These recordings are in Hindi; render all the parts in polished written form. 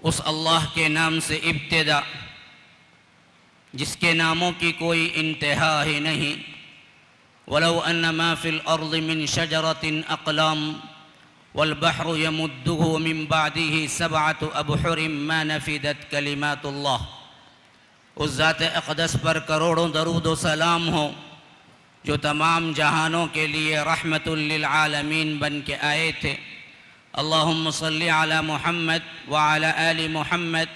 उस अल्लाह के नाम से इब्तिदा जिसके नामों की कोई इंतहा ही नहीं वलौ अन्ना मा फिल अर्ज़ मिन शजरतिन अक़लाम वल बहरु यमुद्दुहु मिन बादिही सबअतु अबहुरिम मा नफिदत कलिमातुल्लाह। उस ज़ात अक़दस पर करोड़ों दरूद व सलाम हो जो तमाम जहानों के लिए रहमतुल लिल आलमीन बन के आए थे। अल्लाहुम्मा सल्लि अला मुहम्मद व अला आलि मुहम्मद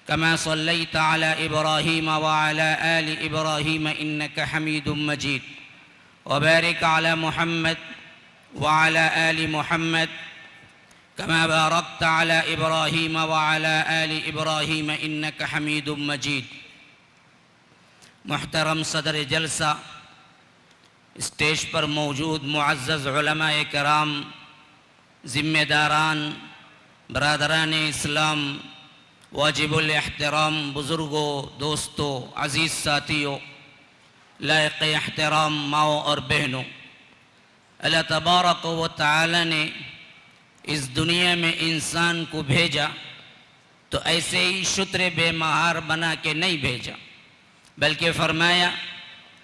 कमा सल्लैत अला इब्राहीम व अला आलि इब्राहीम इन्नका हमीदुम मजीद व बारिक अला मुहम्मद व अला आलि मुहम्मद कमा बारकत अला इब्राहीम व अला आलि इब्राहीम इन्नका हमीदुम मजीद। मुहतरम सदर जलसा, स्टेज पर मौजूद मुअज़्ज़ज़ उलमाए कराम, ज़िम्मेदारान, बरादरान इस्लाम, वाजिबुल एहतराम बुज़ुर्गों, दोस्तों, अज़ीज़ साथियों, लायक़ एहतराम माओ और बहनों, अल्लाह तबारक व तआला ने इस दुनिया में इंसान को भेजा तो ऐसे ही शुत्र बेमहार बना के नहीं भेजा, बल्कि फरमाया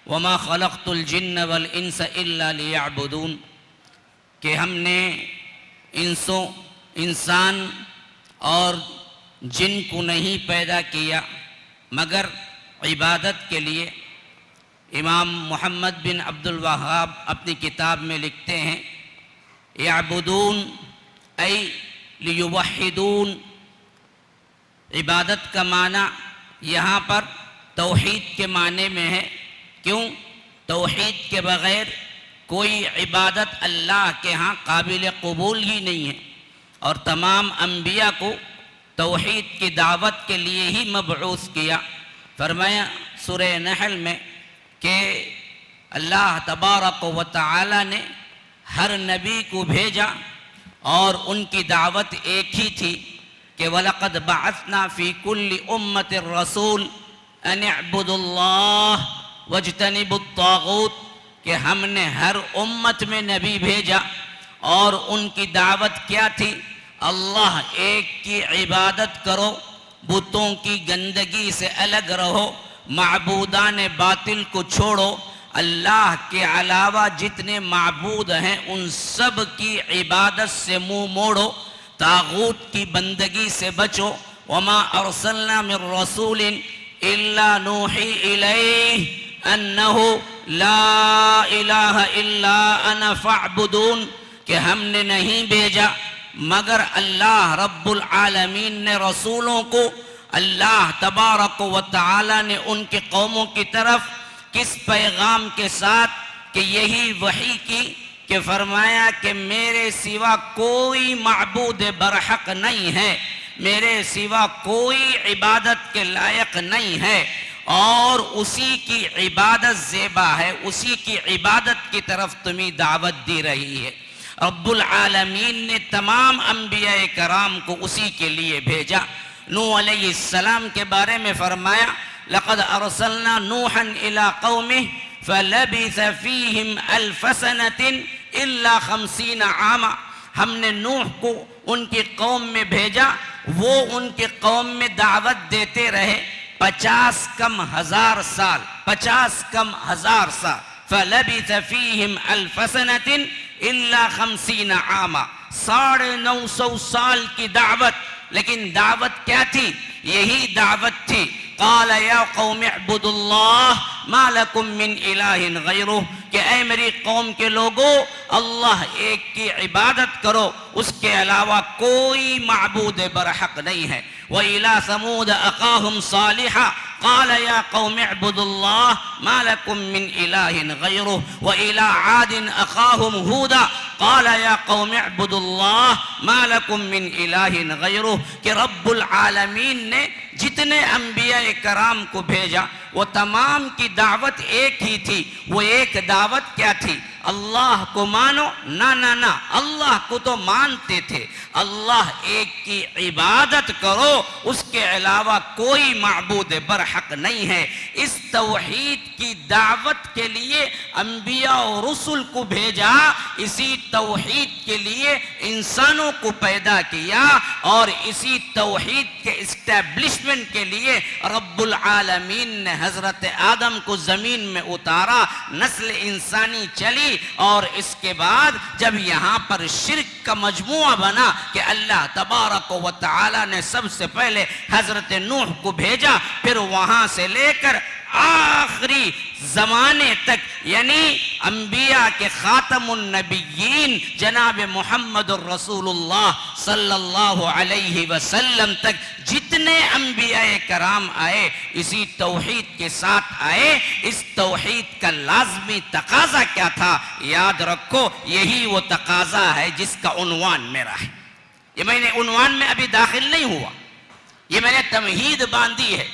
वमा खलक़तुल जिन्न वल इंस इल्ला लियअबुदून, कि हमने इंसान और जिन को नहीं पैदा किया मगर इबादत के लिए। इमाम मोहम्मद बिन अब्दुल वहाब अपनी किताब में लिखते हैं यअबुदून ऐ लियुवहिदून। इबादत का माना यहाँ पर तौहीद के माने में है। क्यों? तौहीद के बग़ैर कोई इबादत अल्लाह के यहाँ काबिल कबूल ही नहीं है और तमाम अम्बिया को तौहीद की दावत के लिए ही मबऊस किया। फरमाया सूरह नहल में कि अल्लाह तबारक व तआला ने हर नबी को भेजा और उनकी दावत एक ही थी कि वलक़द बअसना फ़ी कुल्ली उम्मतिर रसूल अन अअबुदुल्लाह वज्तनिबुत ताग़ूत, कि हमने हर उम्मत में नबी भेजा और उनकी दावत क्या थी? अल्लाह एक की इबादत करो, बुतों की गंदगी से अलग रहो, माबूदान बातिल को छोड़ो, अल्लाह के अलावा जितने माबूद हैं उन सब की इबादत से मुँह मोड़ो, तागूत की बंदगी से बचो। वमा अरसलना मिर रसूलिन इल्ला नूही इलैहि अन्नहु ला इलाहा इल्ला अना फ़अबुदून, कि हमने नहीं भेजा मगर अल्लाह रब्बुल आलमीन ने रसूलों को, अल्लाह तबारक व तआला ने उनके कौमों की तरफ किस पैगाम के साथ कि यही वही की कि फरमाया कि मेरे सिवा कोई माबूद बरहक नहीं है, मेरे सिवा कोई इबादत के लायक नहीं है और उसी की इबादत ज़ेबा है, उसी की इबादत की तरफ तुम्हें दावत दी रही है। रब्बुल आलमीन ने तमाम अंबिया कराम को उसी के लिए भेजा। नूह अलैहिस्सलाम के बारे में फरमाया लक़द अरसलना नूहन इला कौमिहि फलबिथ फीहिम अल्फ सनतिन इल्ला 50 आमा। हमने नूह को उनकी कौम में भेजा, वो उनके कौम में दावत देते रहे 50 कम हजार साल, 50 कम हजार साल। फलबिथ फीहिम अल्फ सनतिन इल्ला 50 आमा, 950 साल की दावत। लेकिन दावत क्या थी? यही दावत थी क़ाल या क़ौम अअ्बुदुल्लाह मा लकुम मिन इलाहिन गैरुह, कि ऐ मेरी कौम के लोगों, अल्लाह एक की इबादत करो, उसके अलावा कोई माबूद बरहक नहीं है। व इला समूद अख़ाहुम सालिहा क़ाल या क़ौम अअ्बुदुल्लाह मा लकुम मिन इलाहिन गैरुह। व इला आदिन अख़ाहुम हूदा क़ाल या क़ौम अअ्बुदुल्लाह मा लकुम मिन इलाहिन गैरुह। कि रब्बुल आलमीन ने जितने अंबिया कराम को भेजा वो तमाम की दावत एक ही थी। वो एक दावत क्या थी? अल्लाह को मानो। ना ना ना, अल्लाह को तो मानते थे, अल्लाह एक की इबादत करो, उसके अलावा कोई माबूद बरहक नहीं है। इस तौहीद की दावत के लिए अंबिया और रसूल को भेजा, इसी तौहीद के लिए इंसानों को पैदा किया और इसी तौहीद के इस्टेब्लिशमेंट के लिए रब्बुल आलमीन ने हजरत आदम को जमीन में उतारा, नस्ल इंसानी चली और इसके बाद जब यहाँ पर शिर्क का मजमुआ बना कि अल्लाह तबारक व तआला ने सबसे पहले हजरत नूह को भेजा, फिर वहां से लेकर आखिरी जमाने तक यानी अंबिया के खातमुन नबिय्यीन जनाब मुहम्मदुर रसूलुल्लाह सल्लल्लाहु अलैहि वसल्लम तक जितने अंबिया कराम आए इसी तौहीद के साथ आए। इस तौहीद का लाजमी तकाजा क्या था? याद रखो, यही वो तकाजा है जिसका उन्वान मेरा है। ये मैंने उन्वान में अभी दाखिल नहीं हुआ, ये मैंने तमहीद बांधी है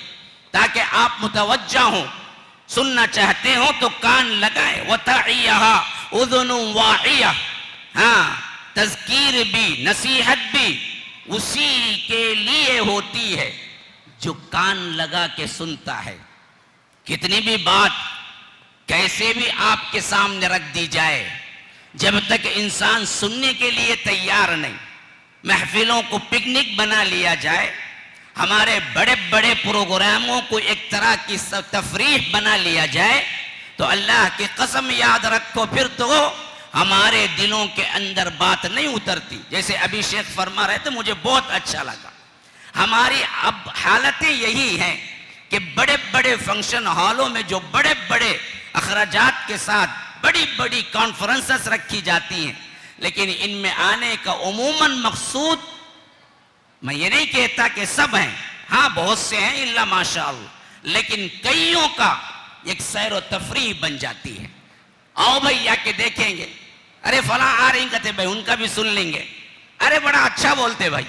ताकि आप मुतवज्जा हो। सुनना चाहते हो तो कान लगाए। वतइयहा उज़ुनु वाइया, हाँ, तज़कीर भी नसीहत भी उसी के लिए होती है जो कान लगा के सुनता है। कितनी भी बात कैसे भी आपके सामने रख दी जाए, जब तक इंसान सुनने के लिए तैयार नहीं, महफिलों को पिकनिक बना लिया जाए, हमारे बड़े बड़े प्रोग्रामों को एक तरह की तफरीह बना लिया जाए, तो अल्लाह की कसम याद रखो फिर तो हमारे दिलों के अंदर बात नहीं उतरती। जैसे अभी शेख फरमा रहे थे, मुझे बहुत अच्छा लगा। हमारी अब हालतें यही हैं कि बड़े बड़े फंक्शन हॉलों में जो बड़े बड़े अखराजात के साथ बड़ी बड़ी कॉन्फ्रेंसेस रखी जाती हैं, लेकिन इनमें आने का उमूमन मकसूद, मैं ये नहीं कहता कि सब हैं, हाँ बहुत से हैं इल्ला माशाअल्लाह, लेकिन कईयों का एक सैर व तफरीह बन जाती है। आओ भाई आके देखेंगे, अरे फला आ रही कहते भाई उनका भी सुन लेंगे। अरे बड़ा अच्छा बोलते भाई।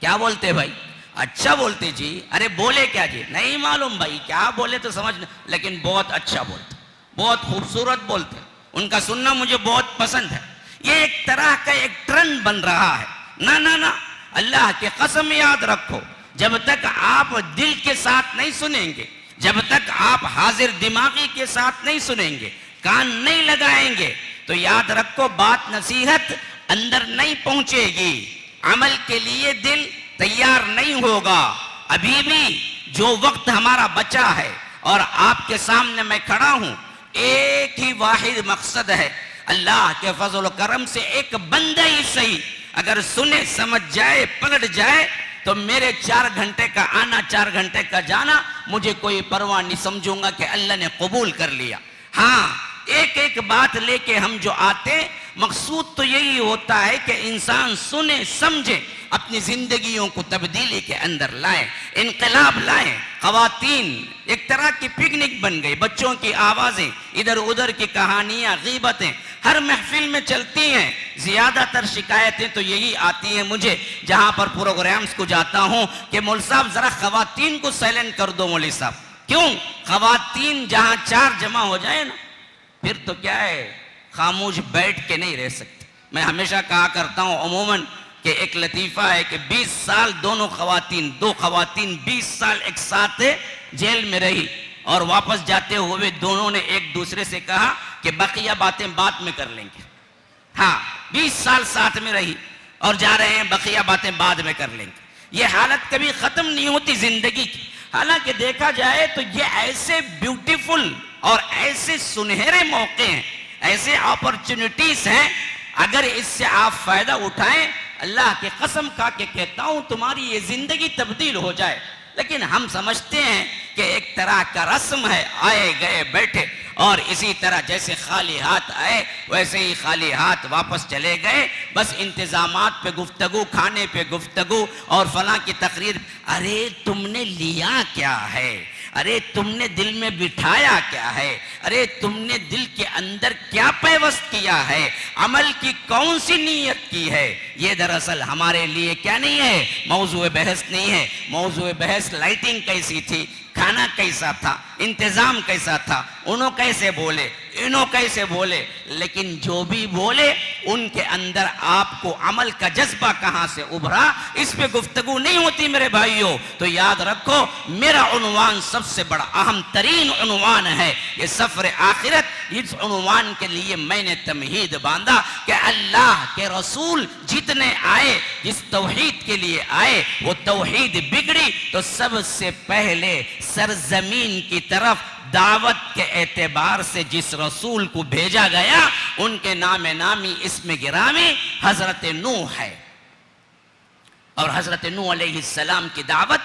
क्या बोलते भाई? अच्छा बोलते जी। अरे बोले क्या जी? नहीं मालूम भाई, क्या बोले तो समझ, लेकिन बहुत अच्छा बोलते, बहुत खूबसूरत बोलते, उनका सुनना मुझे बहुत पसंद है। ये एक तरह का एक ट्रेंड बन रहा है। ना ना ना, अल्लाह की कसम याद रखो, जब तक आप दिल के साथ नहीं सुनेंगे, जब तक आप हाजिर दिमागी के साथ नहीं सुनेंगे, कान नहीं लगाएंगे, तो याद रखो बात नसीहत अंदर नहीं पहुंचेगी, अमल के लिए दिल तैयार नहीं होगा। अभी भी जो वक्त हमारा बचा है और आपके सामने मैं खड़ा हूं, एक ही वाहिद मकसद है, अल्लाह के फजल करम से एक बंदा ही सही अगर सुने, समझ जाए, पलट जाए, तो मेरे 4 घंटे का आना, 4 घंटे का जाना मुझे कोई परवाह नहीं, समझूंगा कि अल्लाह ने कबूल कर लिया। हाँ, एक एक बात लेके हम जो आते, मकसूद तो यही होता है कि इंसान सुने समझे, अपनी जिंदगियों को तब्दीली के अंदर लाए, इनकलाब लाए। ख़वातीन एक तरह की पिकनिक बन गई, बच्चों की आवाज़ें, इधर उधर की कहानियाँ, गीबतें हर महफिल में चलती हैं। ज़्यादातर शिकायतें तो यही आती हैं मुझे, जहाँ पर प्रोग्राम्स को जाता हूँ, कि मौलवी साहब ज़रा ख़वातीन को साइलेंट कर दो मौलवी साहब। क्यों? ख़वातीन जहाँ चार जमा हो जाए ना, फिर तो क्या है, खामोश बैठ के नहीं रह सकते। मैं हमेशा कहा करता हूँ अमूमन कि एक लतीफ़ा है कि 20 साल दो ख़वातीन 20 साल एक साथ जेल में रही, और वापस जाते हुए दोनों ने एक दूसरे से कहा कि बकिया बातें बाद में कर लेंगे। हाँ, 20 साल साथ में रही और जा रहे हैं बकिया बातें बाद में कर लेंगे। ये हालत कभी ख़त्म नहीं होती ज़िंदगी की। हालांकि देखा जाए तो ये ऐसे ब्यूटीफुल और ऐसे सुनहरे मौके हैं, ऐसे अपॉर्चुनिटीज हैं, अगर इससे आप फायदा उठाएं, अल्लाह की कसम खा के कहता हूं तुम्हारी ये जिंदगी तब्दील हो जाए। लेकिन हम समझते हैं कि एक तरह का रस्म है, आए गए बैठे, और इसी तरह जैसे खाली हाथ आए वैसे ही खाली हाथ वापस चले गए। बस इंतजामात पे गुफ्तगू, खाने पे गुफ्तगू और फलां की तकरीर। अरे तुमने लिया क्या है? अरे तुमने दिल में बिठाया क्या है? अरे तुमने दिल के अंदर क्या पैवस्त किया है? अमल की कौन सी नीयत की है? ये दरअसल हमारे लिए क्या नहीं है, मौजूए बहस नहीं है। मौजूए बहस लाइटिंग कैसी थी, खाना कैसा था, इंतजाम कैसा था, उन्हों कैसे बोले, इन्हों कैसे बोले, लेकिन जो भी बोले उनके अंदर आपको अमल का जज्बा कहां से उभरा, इस पे गुफ्तगू नहीं होती मेरे भाइयों। तो याद रखो, मेरा उन्वान सबसे बड़ा अहम तरीन उन्वान है, ये सफर आखिरत। इस उन्वान के लिए मैंने तमहीद बांधा कि अल्लाह के रसूल जितने आए, जिस तौहीद के लिए आए, वो तौहीद बिगड़ी तो सबसे पहले सरजमीन की तरफ दावत के एतबार से जिस रसूल को भेजा गया, उनके नाम नामी इसमें गिरामी हजरत नूह है। और हजरत नूह अलैहिस्सलाम की दावत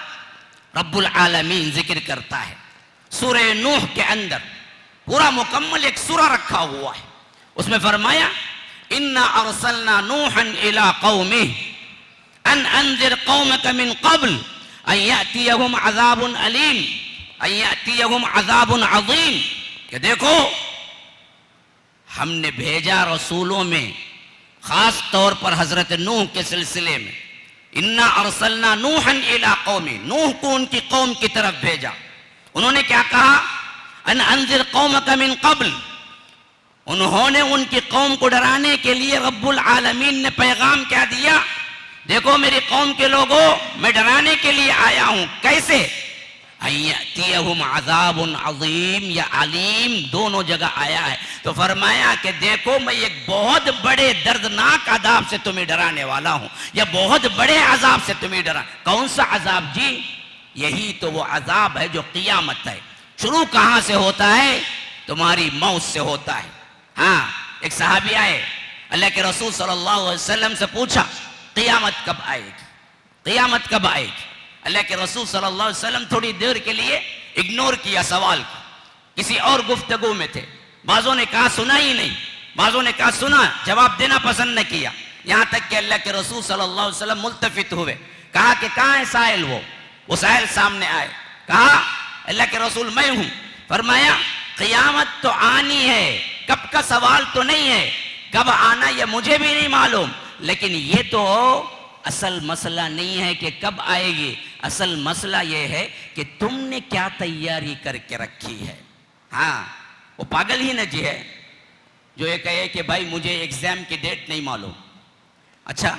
रब्बुल आलमीन जिक्र करता है। सूरह नूह के अंदर पूरा मुकम्मल एक सूरा रखा हुआ है। उसमें फरमाया, इन्ना अरसलना नूहन इला कौमिही अन अंजिर कौमक मिन क़ब्ल अन यातियहुम अज़ाबुन अलीम अय्यातियहुम अज़ाबुन अज़ीम। कि देखो, हमने भेजा रसूलों में, खास तौर पर हजरत नूह के सिलसिले में, इन्ना अरसलना नूहन इला कौमी, नूह को उनकी कौम की तरफ भेजा। उन्होंने क्या कहा? अन अंजिर कौमक मिन क़ब्ल, उन्होंने उनकी कौम को डराने के लिए रब्बुल आलमीन ने पैगाम क्या दिया? देखो मेरी कौम के लोगों, मैं डराने के लिए आया हूं। कैसे? अय्यातियहुम अज़ाबुन अज़ीम या अलीम दोनों जगह आया है। तो फरमाया कि देखो, मैं एक बहुत बड़े दर्दनाक अज़ाब से तुम्हें डराने वाला हूं, या बहुत बड़े अज़ाब से तुम्हें डरा। कौन सा अज़ाब जी? यही तो वो अज़ाब है जो क़ियामत है। शुरू कहां से होता है? तुम्हारी मौत से होता है। हाँ, एक सहाबी आए, अल्लाह के रसूल सल्लल्लाहु अलैहि वसल्लम से पूछा, क़ियामत कब आएगी? क़ियामत कब आएगी? अल्लाह के रसूल सल्लल्लाहु अलैहि वसल्लम थोड़ी देर के लिए इग्नोर किया सवाल को, किसी और गुफ्तगू में थे। बाज़ों ने कहा सुना ही नहीं, बाज़ों ने कहा सुना, जवाब देना पसंद न किया। यहां तक कि अल्लाह के रसूल सल्लल्लाहु अलैहि वसल्लम मुल्तफित हुए, कहा कि कहां है साहिल? वो साहिल सामने आए, कहा अल्लाह के रसूल मैं हूं। फरमाया, क़ियामत तो आनी है, कब का सवाल तो नहीं है, कब आना ये मुझे भी नहीं मालूम, लेकिन ये तो असल मसला नहीं है कि कब आएगी। असल मसला यह है कि तुमने क्या तैयारी करके रखी है। हाँ, वो पागल ही न जी है जो ये कहे कि भाई मुझे एग्जाम की डेट नहीं मालूम। अच्छा,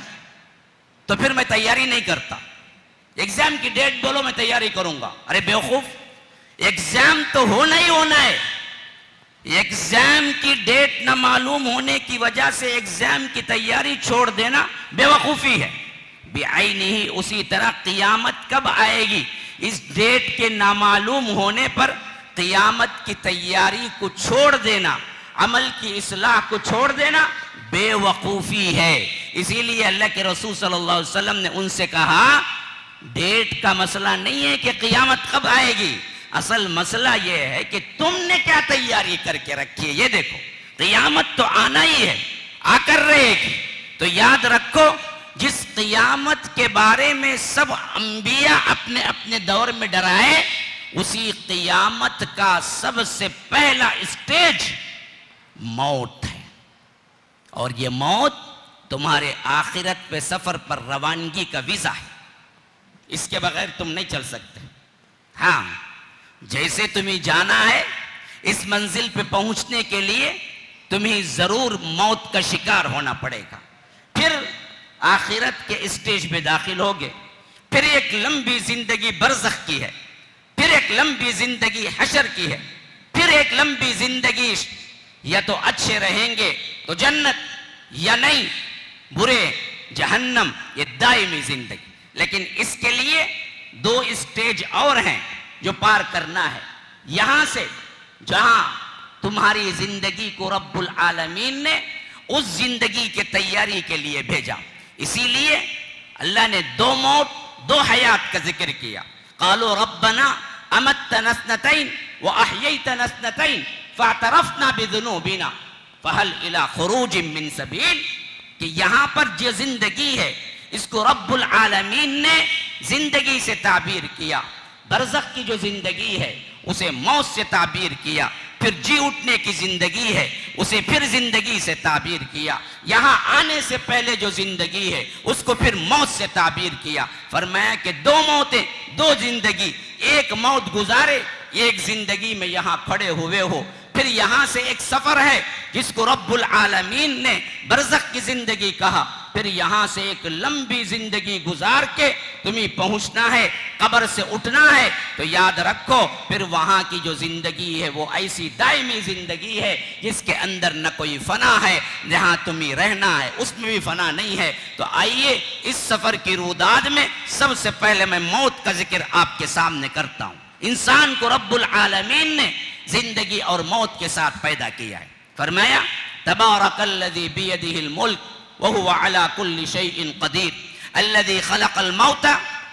तो फिर मैं तैयारी नहीं करता। एग्जाम की डेट बोलो, मैं तैयारी करूंगा। अरे बेवकूफ, एग्जाम तो होना ही होना है। एग्जाम की डेट न मालूम होने की वजह से एग्जाम की तैयारी छोड़ देना बेवकूफी है। बेआईनी उसी तरह क़ियामत कब आएगी, इस डेट के नामालूम होने पर क़ियामत की तैयारी को छोड़ देना, अमल की इस्लाह को छोड़ देना बेवकूफ़ी है। इसीलिए अल्लाह के रसूल सल्लल्लाहु अलैहि वसल्लम ने उनसे कहा, डेट का मसला नहीं है कि क़ियामत कब आएगी, असल मसला यह है कि तुमने क्या तैयारी करके रखी है। ये देखो, क़ियामत तो आना ही है, आकर रहेगी। तो याद रखो, जिस क़ियामत के बारे में सब अंबिया अपने अपने दौर में डराए, उसी क़ियामत का सबसे पहला स्टेज मौत है। और ये मौत तुम्हारे आखिरत पे सफर पर रवानगी का वीजा है, इसके बगैर तुम नहीं चल सकते। हाँ, जैसे तुम्हें जाना है, इस मंजिल पे पहुंचने के लिए तुम्हें जरूर मौत का शिकार होना पड़ेगा। फिर आखिरत के स्टेज पे दाखिल होगे, फिर एक लंबी जिंदगी बरज़ख की है, फिर एक लंबी जिंदगी हशर की है, फिर एक लंबी जिंदगी या तो अच्छे रहेंगे तो जन्नत, या नहीं बुरे जहन्नम, ये दायमी जिंदगी। लेकिन इसके लिए 2 स्टेज और हैं जो पार करना है। यहां से जहां तुम्हारी जिंदगी को रब्बुल आलमीन ने उस जिंदगी के तैयारी के लिए भेजा, इसीलिए अल्लाह ने 2 मौत 2 हयात का जिक्र किया। क़ालू रब्बना अमत्तना स्नतैन व अहयैतना स्नतैन फ़अतरफ़ना बिज़ुनूबिना फ़हल इला ख़ुरूजिम मिन सबील। कि यहां पर जो जिंदगी है, इसको रब्बुल आलमीन ने जिंदगी से ताबीर किया। बरज़ख की जो जिंदगी है उसे मौत से ताबीर किया, फिर जी उठने की जिंदगी है उसे फिर जिंदगी से ताबीर किया, यहां आने से पहले जो जिंदगी है उसको फिर मौत से ताबीर किया। फरमाया कि 2 मौतें 2 जिंदगी, एक मौत गुजारे, एक जिंदगी में यहां खड़े हुए हो। फिर यहां से एक सफर है जिसको रब्बुल आलमीन ने बरज़ख की जिंदगी कहा। फिर यहां से एक लंबी जिंदगी गुजार के तुम्हें पहुंचना है, कब्र से उठना है। तो याद रखो, फिर वहां की जो जिंदगी है वो ऐसी दायमी जिंदगी है जिसके अंदर न कोई फना है, जहां तुम्हें रहना है उसमें भी फना नहीं है। तो आइए इस सफर की रुदाद में सबसे पहले मैं मौत का जिक्र आपके सामने करता हूं। इंसान को रब्बुल आलमीन ने जिंदगी और मौत के साथ पैदा किया है। फरमाया तबारकल्लज़ी बियदिहिल मुल्क व हुवा अला कुल्लि शैइन क़दीर अल्लज़ी खलक़ल मौत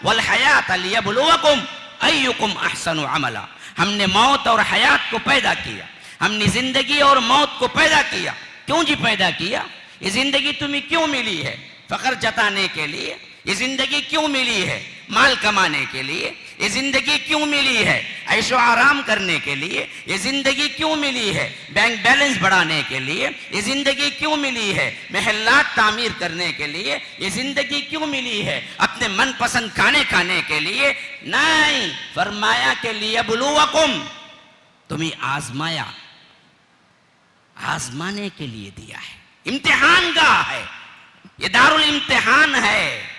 वल हयात लियब्लुवकुम अय्युकुम अहसनु अमला। हमने मौत और हयात को पैदा किया, हमने जिंदगी और मौत को पैदा किया। क्यों जी पैदा किया? ये जिंदगी तुम्हें क्यों मिली है? फख्र जताने के लिए। ये जिंदगी क्यों मिली है? माल कमाने के लिए। ये जिंदगी क्यों मिली है? ऐशो आराम करने के लिए। ये जिंदगी क्यों मिली है? बैंक बैलेंस बढ़ाने के लिए। ये जिंदगी क्यों मिली है? महल्लात तामीर करने के लिए। ये जिंदगी क्यों मिली है? अपने मनपसंद खाने खाने के लिए नहीं। फरमाया के लिए बुलुवकुम, तुम्हें आजमाया, आजमाने के लिए दिया है। इम्तिहान गाह है, ये दारुल इम्तिहान है,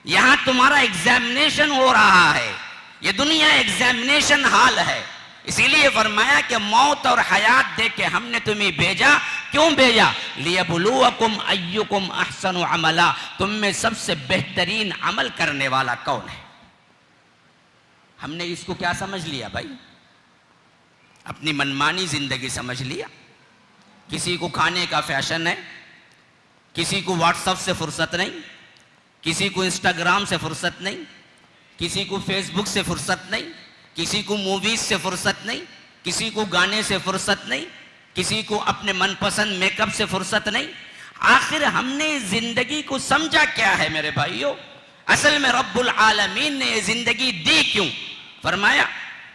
यहां तुम्हारा एग्जामिनेशन हो रहा है, ये दुनिया एग्जामिनेशन हाल है। इसीलिए फरमाया कि मौत और हयात दे के हमने तुम्हें भेजा। क्यों भेजा? लियब्लुवकुम अय्युकुम अहसनु अमला, तुम में सबसे बेहतरीन अमल करने वाला कौन है। हमने इसको क्या समझ लिया भाई? अपनी मनमानी जिंदगी समझ लिया। किसी को खाने का फैशन है, किसी को व्हाट्सएप से फुर्सत नहीं, किसी को इंस्टाग्राम से फुर्सत नहीं, किसी को फेसबुक से फुर्सत नहीं, किसी को मूवीज से फुर्सत नहीं, किसी को गाने से फुर्सत नहीं, किसी को अपने मनपसंद मेकअप से फुर्सत नहीं। आखिर हमने जिंदगी को समझा क्या है मेरे भाइयों? असल में रब्बुल आलमीन ने जिंदगी दी क्यों? फरमाया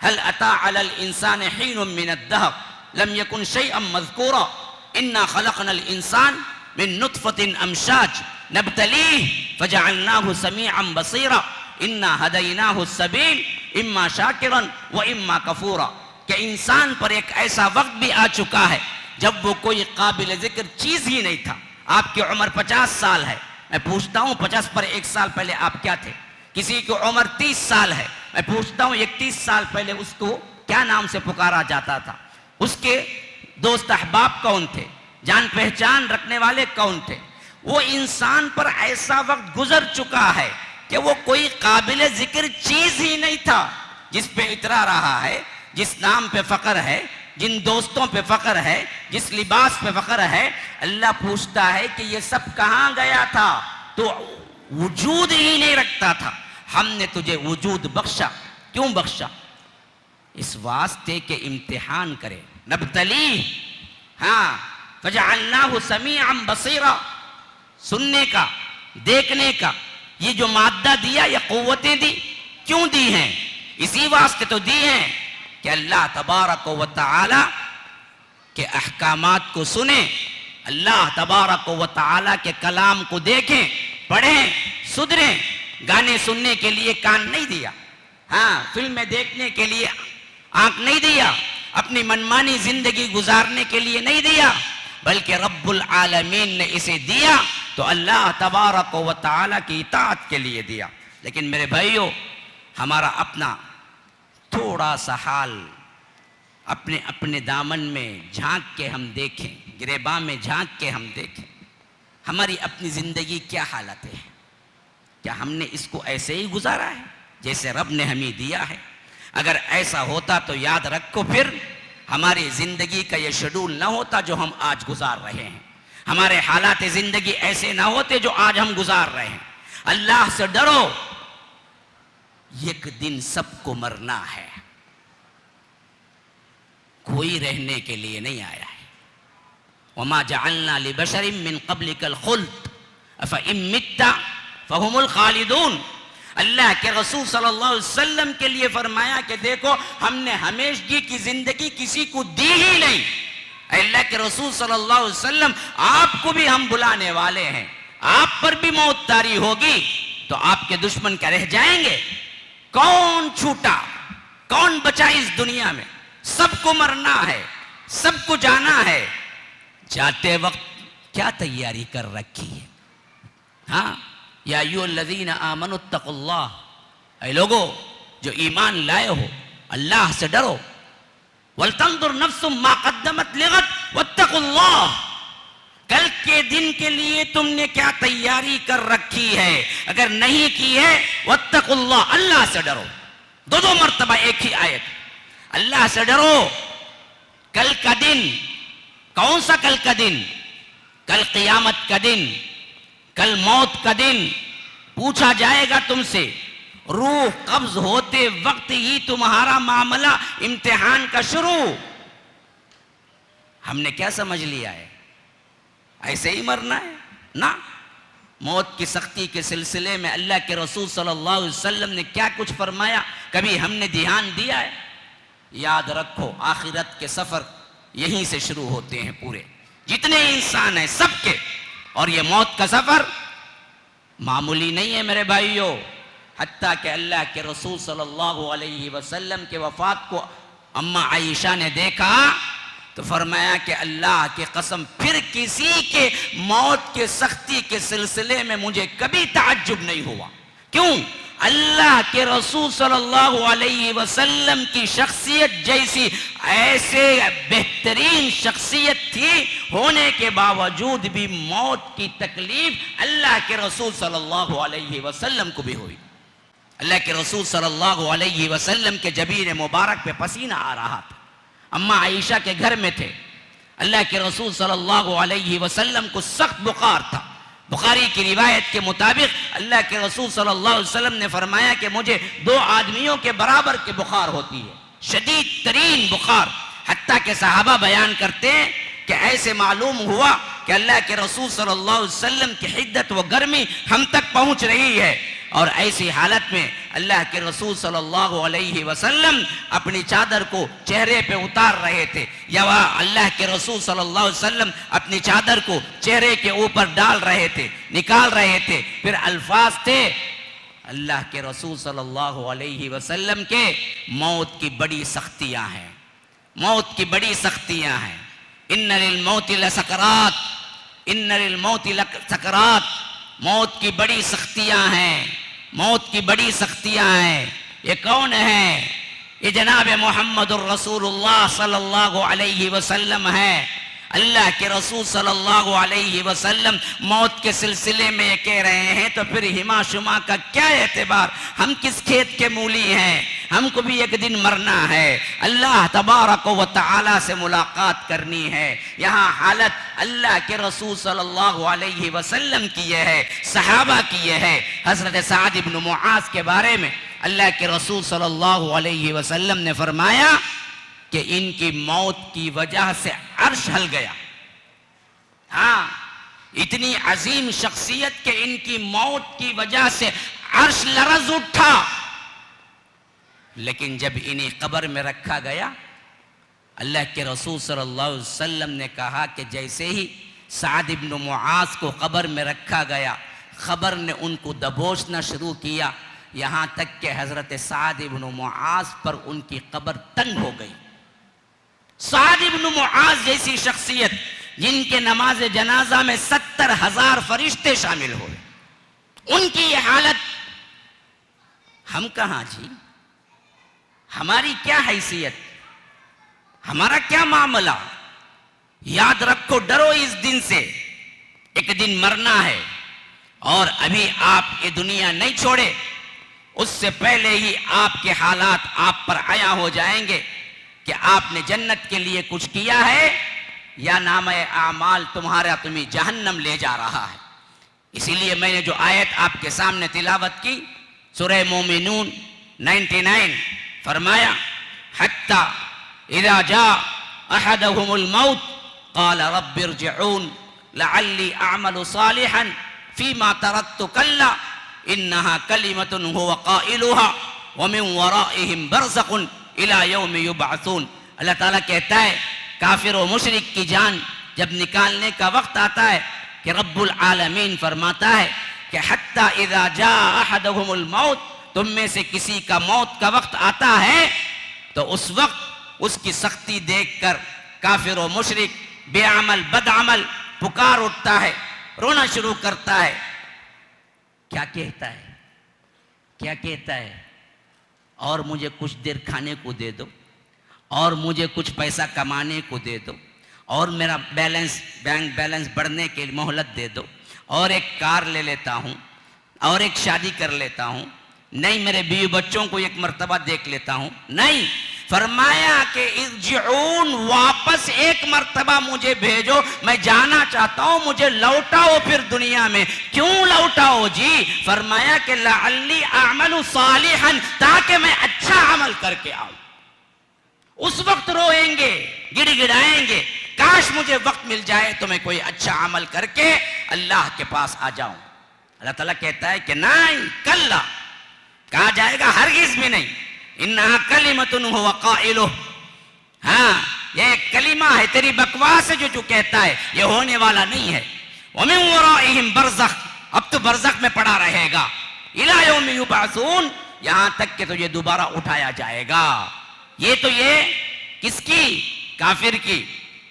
हल अता अलल इंसान हीनुम मिनद्दहर लम यकुन शैअन मज़कूरा इन्ना खलक़नल इंसान मिन नुत्फ़तिन अमशाज नब्तलीह फजअलनाहु समीअन बसीरा इन्ना हदैनाहु सबील इम्मा शाकिरन व इम्मा कफूरा। कि इंसान पर एक ऐसा वक्त भी आ चुका है जब वो कोई काबिल जिक्र चीज ही नहीं था। आपकी उम्र 50 साल है, मैं पूछता हूँ 50 पर 1 साल पहले आप क्या थे? किसी की उम्र 30 साल है, मैं पूछता हूँ 31 साल पहले उसको क्या नाम से पुकारा जाता था? उसके दोस्त अहबाब कौन थे? जान पहचान रखने वाले कौन थे? वो इंसान पर ऐसा वक्त गुजर चुका है कि वो कोई काबिल जिक्र चीज ही नहीं था जिस पे इतरा रहा है, जिस नाम पे फख्र है, जिन दोस्तों पे फख्र है, जिस लिबास पे फख्र है। अल्लाह पूछता है कि ये सब कहां गया था? तो वजूद ही नहीं रखता था, हमने तुझे वजूद बख्शा। क्यों बख्शा? इस वास्ते के इम्तिहान करे। नब्तली, हाँ फजअल्नाहु समीअन बसीरा, सुनने का, देखने का ये जो मादा दिया, ये कुव्वतें दी, क्यों दी हैं? इसी वास्ते तो दी हैं कि अल्लाह तबारक व तआला के अहकामात को सुने, अल्लाह तबारक व तआला के कलाम को देखें, पढ़ें, सुधरें। गाने सुनने के लिए कान नहीं दिया, हाँ, फिल्में देखने के लिए आंख नहीं दिया, अपनी मनमानी जिंदगी गुजारने के लिए नहीं दिया, बल्कि रब्बुल आलमीन ने इसे दिया तो अल्लाह तबारक व तआला की इताअत के लिए दिया। लेकिन मेरे भाइयों, हमारा अपना थोड़ा सा हाल अपने अपने दामन में झांक के हम देखें, गिरेबान में झांक के हम देखें, हमारी अपनी जिंदगी क्या हालत है? क्या हमने इसको ऐसे ही गुजारा है जैसे रब ने हमें दिया है? अगर ऐसा होता तो याद रखो, फिर हमारी जिंदगी का ये शेड्यूल ना होता जो हम आज गुजार रहे हैं, हमारे हालात जिंदगी ऐसे ना होते जो आज हम गुजार रहे हैं। अल्लाह से डरो, एक दिन सबको मरना है, कोई रहने के लिए नहीं आया है। वमा जअलना लिबशरिन मिन क़ब्लिकल खुल्द अफ़इन मित्ता फ़हुमुल खालिदून। अल्लाह के रसूल सल्लल्लाहु अलैहि वसल्लम के लिए फरमाया कि देखो, हमने हमेशगी की जिंदगी किसी को दी ही नहीं। अल्लाह के रसूल सल्लल्लाहु अलैहि वसल्लम, आपको भी हम बुलाने वाले हैं, आप पर भी मौत तारी होगी, तो आपके दुश्मन क्या रह जाएंगे? कौन छूटा, कौन बचा इस दुनिया में? सबको मरना है, सबको जाना है। जाते वक्त क्या तैयारी कर रखी है? हाँ, या अय्युहल्लज़ीना आमनुत्तक़ुल्लाह, ऐ लोगो जो ईमान लाए हो, अल्लाह से डरो। वलतंजुर नफ्सुम मा क़द्दमत लिग़द वत्तक़ुल्लाह, कल के दिन के लिए तुमने क्या तैयारी कर रखी है? अगर नहीं की है, वत्तक़ुल्लाह, अल्लाह से डरो। दो मर्तबा एक ही आयत, अल्लाह से डरो। कल का दिन, कौन सा कल का दिन? कल क़यामत का दिन, कल मौत का दिन। पूछा जाएगा तुमसे, रूह कब्ज होते वक्त ही तुम्हारा मामला इम्तिहान का शुरू। हमने क्या समझ लिया है? ऐसे ही मरना है ना? मौत की सख्ती के सिलसिले में अल्लाह के रसूल सल्लल्लाहु अलैहि वसल्लम ने क्या कुछ फरमाया, कभी हमने ध्यान दिया है? याद रखो, आखिरत के सफर यहीं से शुरू होते हैं, पूरे जितने इंसान हैं सबके। और ये मौत का सफर मामूली नहीं है मेरे भाइयों। हत्ता कि अल्लाह के रसूल सल्लल्लाहु अलैहि वसल्लम के वफात को अम्मा आयशा ने देखा तो फरमाया कि अल्लाह की कसम, फिर किसी के मौत के सख्ती के सिलसिले में मुझे कभी ताज्जुब नहीं हुआ। क्यों? अल्लाह के रसूल सल्लल्लाहु अलैहि वसल्लम की शख्सियत जैसी ऐसे बेहतरीन शख्सियत थी, होने के बावजूद भी मौत की तकलीफ अल्लाह के रसूल सल्लल्लाहु अलैहि वसल्लम को भी हुई। अल्लाह के रसूल सल्लल्लाहु अलैहि वसल्लम के जबीन मुबारक पे पसीना आ रहा था, अम्मा आयशा के घर में थे। अल्लाह के रसूल सल्लल्लाहु अलैहि वसल्लम को सख्त बुखार था। बुखारी की रिवायत के मुताबिक अल्लाह के रसूल सल्लल्लाहु अलैहि वसल्लम ने फरमाया कि मुझे 2 आदमियों के बराबर के बुखार होती है, शदीद तरीन बुखार। हत्ता के सहाबा बयान करते हैं कि ऐसे मालूम हुआ कि अल्लाह के रसूल सल्लल्लाहु अलैहि वसल्लम की हिद्दत व गर्मी हम तक पहुंच रही है। और ऐसी हालत में अल्लाह के रसूल सल्लल्लाहु अलैहि वसल्लम अपनी चादर को चेहरे पे उतार रहे थे, या वह अल्लाह के रसूल सल्लल्लाहु अलैहि वसल्लम अपनी चादर को चेहरे के ऊपर डाल रहे थे, निकाल रहे थे। फिर अल्फाज थे अल्लाह के रसूल सल्लल्लाहु अलैहि वसल्लम के, मौत की बड़ी सख्तियां हैं, मौत की बड़ी सख्तियां हैं। इन्ना लिल मौति लसकरात, इन्ना लिल मौति लसकरात, मौत की बड़ी सख्तियां हैं, मौत की बड़ी सख्तियां हैं। ये कौन है? ये जनाब मोहम्मदुर रसूलुल्लाह सल्लल्लाहु अलैहि वसल्लम है। अल्लाह के रसूल सल्लल्लाहु अलैहि वसल्लम मौत के सिलसिले में ये कह रहे हैं, तो फिर हिमा शुमा का क्या एतबार? हम किस खेत के मूली हैं? हमको भी एक दिन मरना है, अल्लाह तबारक व तआला से मुलाकात करनी है। यहाँ हालत अल्लाह के रसूल सल्लल्लाहु अलैहि वसल्लम की यह है, सहाबा की यह है। हज़रत साद इब्न मुआज़ के बारे में अल्लाह के रसूल सल्लल्लाहु अलैहि वसल्लम ने फरमाया कि इनकी मौत की वजह से अर्श हल गया। हाँ, इतनी अजीम शख्सियत के इनकी मौत की वजह से अर्श लरज उठा। लेकिन जब इन्हें कब्र में रखा गया, अल्लाह के रसूल सल्लल्लाहु अलैहि वसल्लम ने कहा कि जैसे ही साद इब्न मुआज को कब्र में रखा गया, खबर ने उनको दबोचना शुरू किया, यहाँ तक कि हजरत साद इब्न मुआज पर उनकी कब्र तंग हो गई। साद इब्न मुआज जैसी शख्सियत जिनके नमाज जनाजा में 70,000 फरिश्ते शामिल हुए, उनकी ये हालत। हम कहाँ जी, हमारी क्या हैसियत, हमारा क्या मामला। याद रखो, डरो इस दिन से, एक दिन मरना है और अभी आप ये दुनिया नहीं छोड़े, उससे पहले ही आपके हालात आप पर आया हो जाएंगे कि आपने जन्नत के लिए कुछ किया है या नामे आमाल तुम्हें जहन्नम ले जा रहा है। इसीलिए मैंने जो आयत आपके सामने तिलावत की, सूरह मोमिनून 99, फरमाया हत्ता इज़ा जा अहदहुमुल मौत क़ाल रब्बिरजिऊन लअल्ली अअमलु सालिहन फीमा तरक्तु कल्ला इन्नहा कलिमतुन हुवा क़ाइलुहा व मिन वराइहिम बरज़ख़ुन इला यौमि युबअसून। अल्लाह ताला कहता है, काफिर और मुशरिक की जान जब निकालने का वक्त आता है कि रब्बुल आलमीन फरमाता है कि हत्ता इज़ा जा अहदहुमुल मौत, तुम में से किसी का मौत का वक्त आता है तो उस वक्त उसकी सख्ती देखकर काफिर और मुशरिक बेअमल बदअमल पुकार उठता है, रोना शुरू करता है। क्या कहता है, क्या कहता है? और मुझे कुछ देर खाने को दे दो, और मुझे कुछ पैसा कमाने को दे दो, और मेरा बैंक बैलेंस बढ़ने के लिए मोहलत दे दो, और एक कार ले लेता हूँ, और एक शादी कर लेता हूँ, नहीं मेरे बीवी बच्चों को एक मर्तबा देख लेता हूँ। नहीं, फरमाया कि इर्जिऊन, वापस एक मर्तबा मुझे भेजो, मैं जाना चाहता हूं, मुझे लौटाओ फिर दुनिया में। क्यों लौटाओ जी? फरमाया कि लअल्ली अअमलु सालिहन, ताकि मैं अच्छा अमल करके आऊं। उस वक्त रोएंगे, गिड़गिड़ाएंगे, काश मुझे वक्त मिल जाए तो मैं कोई अच्छा अमल करके अल्लाह के पास आ जाऊं। अल्लाह ताला कहता है कि नहीं, कल्ला, कहा जाएगा हरगिज भी नहीं, इन्नहा कलिमतुन हुवा क़ाइलुह, हाँ ये कलिमा है, तेरी बकवास है जो कहता है, ये होने वाला नहीं है। व मिन वराइहिम बरज़ख़, अब तो बरज़ख़ में पड़ा रहेगा, इला यौमि युबअसून, यहां तक कि तुझे दोबारा उठाया जाएगा। ये तो ये किसकी? काफिर की।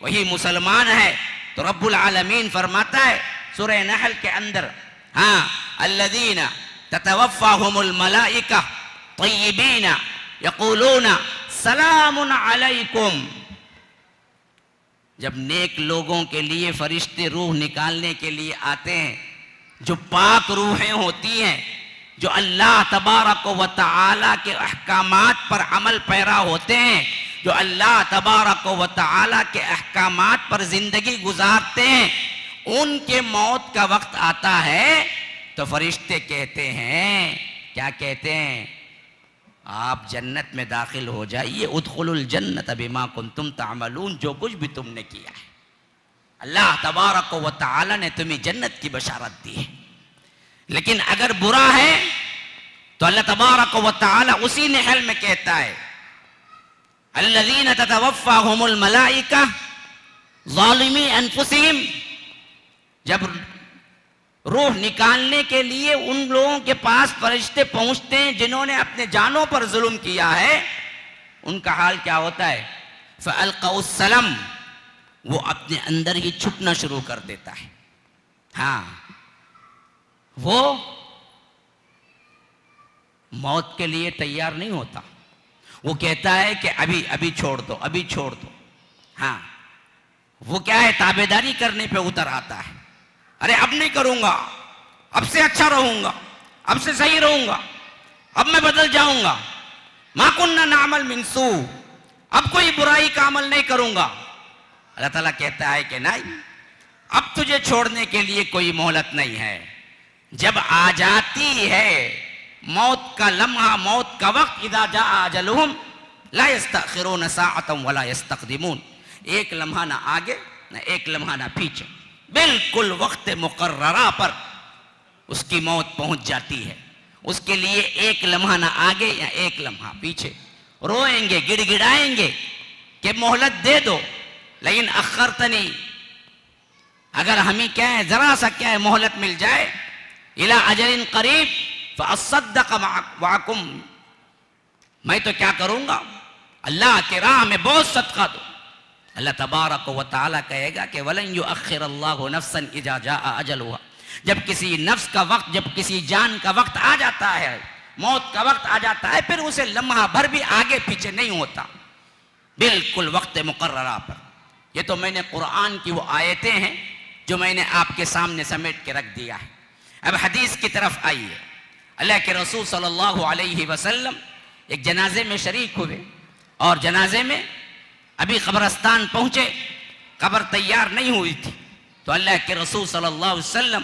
वही मुसलमान है तो रब्बुल आलमीन फरमाता है सूरह नहल के अंदर, हाँ अल्लज़ीना ततवफ़्फ़ाहुमुल मलाइका तय्यबीना यक़ूलूना सलामुन अलैकुम। जब नेक लोगों के लिए फरिश्ते रूह निकालने के लिए आते हैं, जो पाक रूहें होती हैं, जो अल्लाह तबारक व तआला के अहकामात पर अमल पैरा होते हैं, जो अल्लाह तबारक व तआला के अहकामात पर जिंदगी गुजारते हैं, उनके मौत का वक्त आता है तो फरिश्ते कहते हैं, क्या कहते हैं? आप जन्नत में दाखिल हो जाइए, उदखुलुल जन्नत बिमा कुंतुम तामलून, जो कुछ भी तुमने किया है अल्लाह तबारक व तआला ने तुम्हें जन्नत की बशारत दी है। लेकिन अगर बुरा है तो अल्लाह तबारक व तआला उसी नहल में कहता है, अल्लज़ीना ततवफ़्फ़ाहुमुल मलाइका ज़ालिमी अनफुसिहिम, जब रूह निकालने के लिए उन लोगों के पास फरिश्ते पहुंचते हैं जिन्होंने अपने जानों पर जुल्म किया है, उनका हाल क्या होता है? फ़अल्क़ौस्सलम, वो अपने अंदर ही छुपना शुरू कर देता है। हाँ, वो मौत के लिए तैयार नहीं होता, वो कहता है कि अभी अभी छोड़ दो, अभी छोड़ दो। हाँ, वो क्या है? ताबेदारी करने पे उतर आता है, अरे अब नहीं करूंगा, अब से अच्छा रहूंगा, अब से सही रहूंगा, अब मैं बदल जाऊंगा, मा कुन्ना नामल मिन सू, अब कोई बुराई का अमल नहीं करूंगा। अल्लाह ताला कहता है कि नहीं, अब तुझे छोड़ने के लिए कोई मोहलत नहीं है। जब आ जाती है मौत का लम्हा, मौत का वक्त, इज़ा जाअ अजलुहुम ला यस्तअखिरून साअतन वला यस्तक़दिमून, एक लम्हा ना आगे ना एक लम्हा ना पीछे, बिल्कुल वक्त मुकर्ररा पर उसकी मौत पहुंच जाती है। उसके लिए एक लम्हा ना आगे या एक लम्हा पीछे। रोएंगे, गिड़गिड़ाएंगे कि मोहलत दे दो, लेकिन अखरतनी, अगर हमें क्या है, जरा सा क्या है, मोहलत मिल जाए, इला अजलिन करीब फअस्सद्दक़ मअकुम, मैं तो क्या करूंगा, अल्लाह के राह में बहुत सदका दो। अल्लाह तबारक व तआला कहेगा कि वलन युअख्खिरल्लाहु नफ्सन इज़ा जाअ अजलुहा, जब किसी नफ्स का वक्त, जब किसी जान का वक्त आ जाता है, मौत का वक्त आ जाता है, फिर उसे लम्हा भर भी आगे पीछे नहीं होता, बिल्कुल वक्त मुकर्ररा पर। ये तो मैंने कुरान की वो आयतें हैं जो मैंने आपके सामने समेट के रख दिया है। अब हदीस की तरफ आइए। अल्लाह के रसूल सल्लल्लाहु अलैहि वसल्लम एक जनाजे में शरीक हुए और जनाजे में अभी कब्रस्तान पहुंचे, कब्र तैयार नहीं हुई थी, तो अल्लाह के रसूल सल्लल्लाहु अलैहि वसल्लम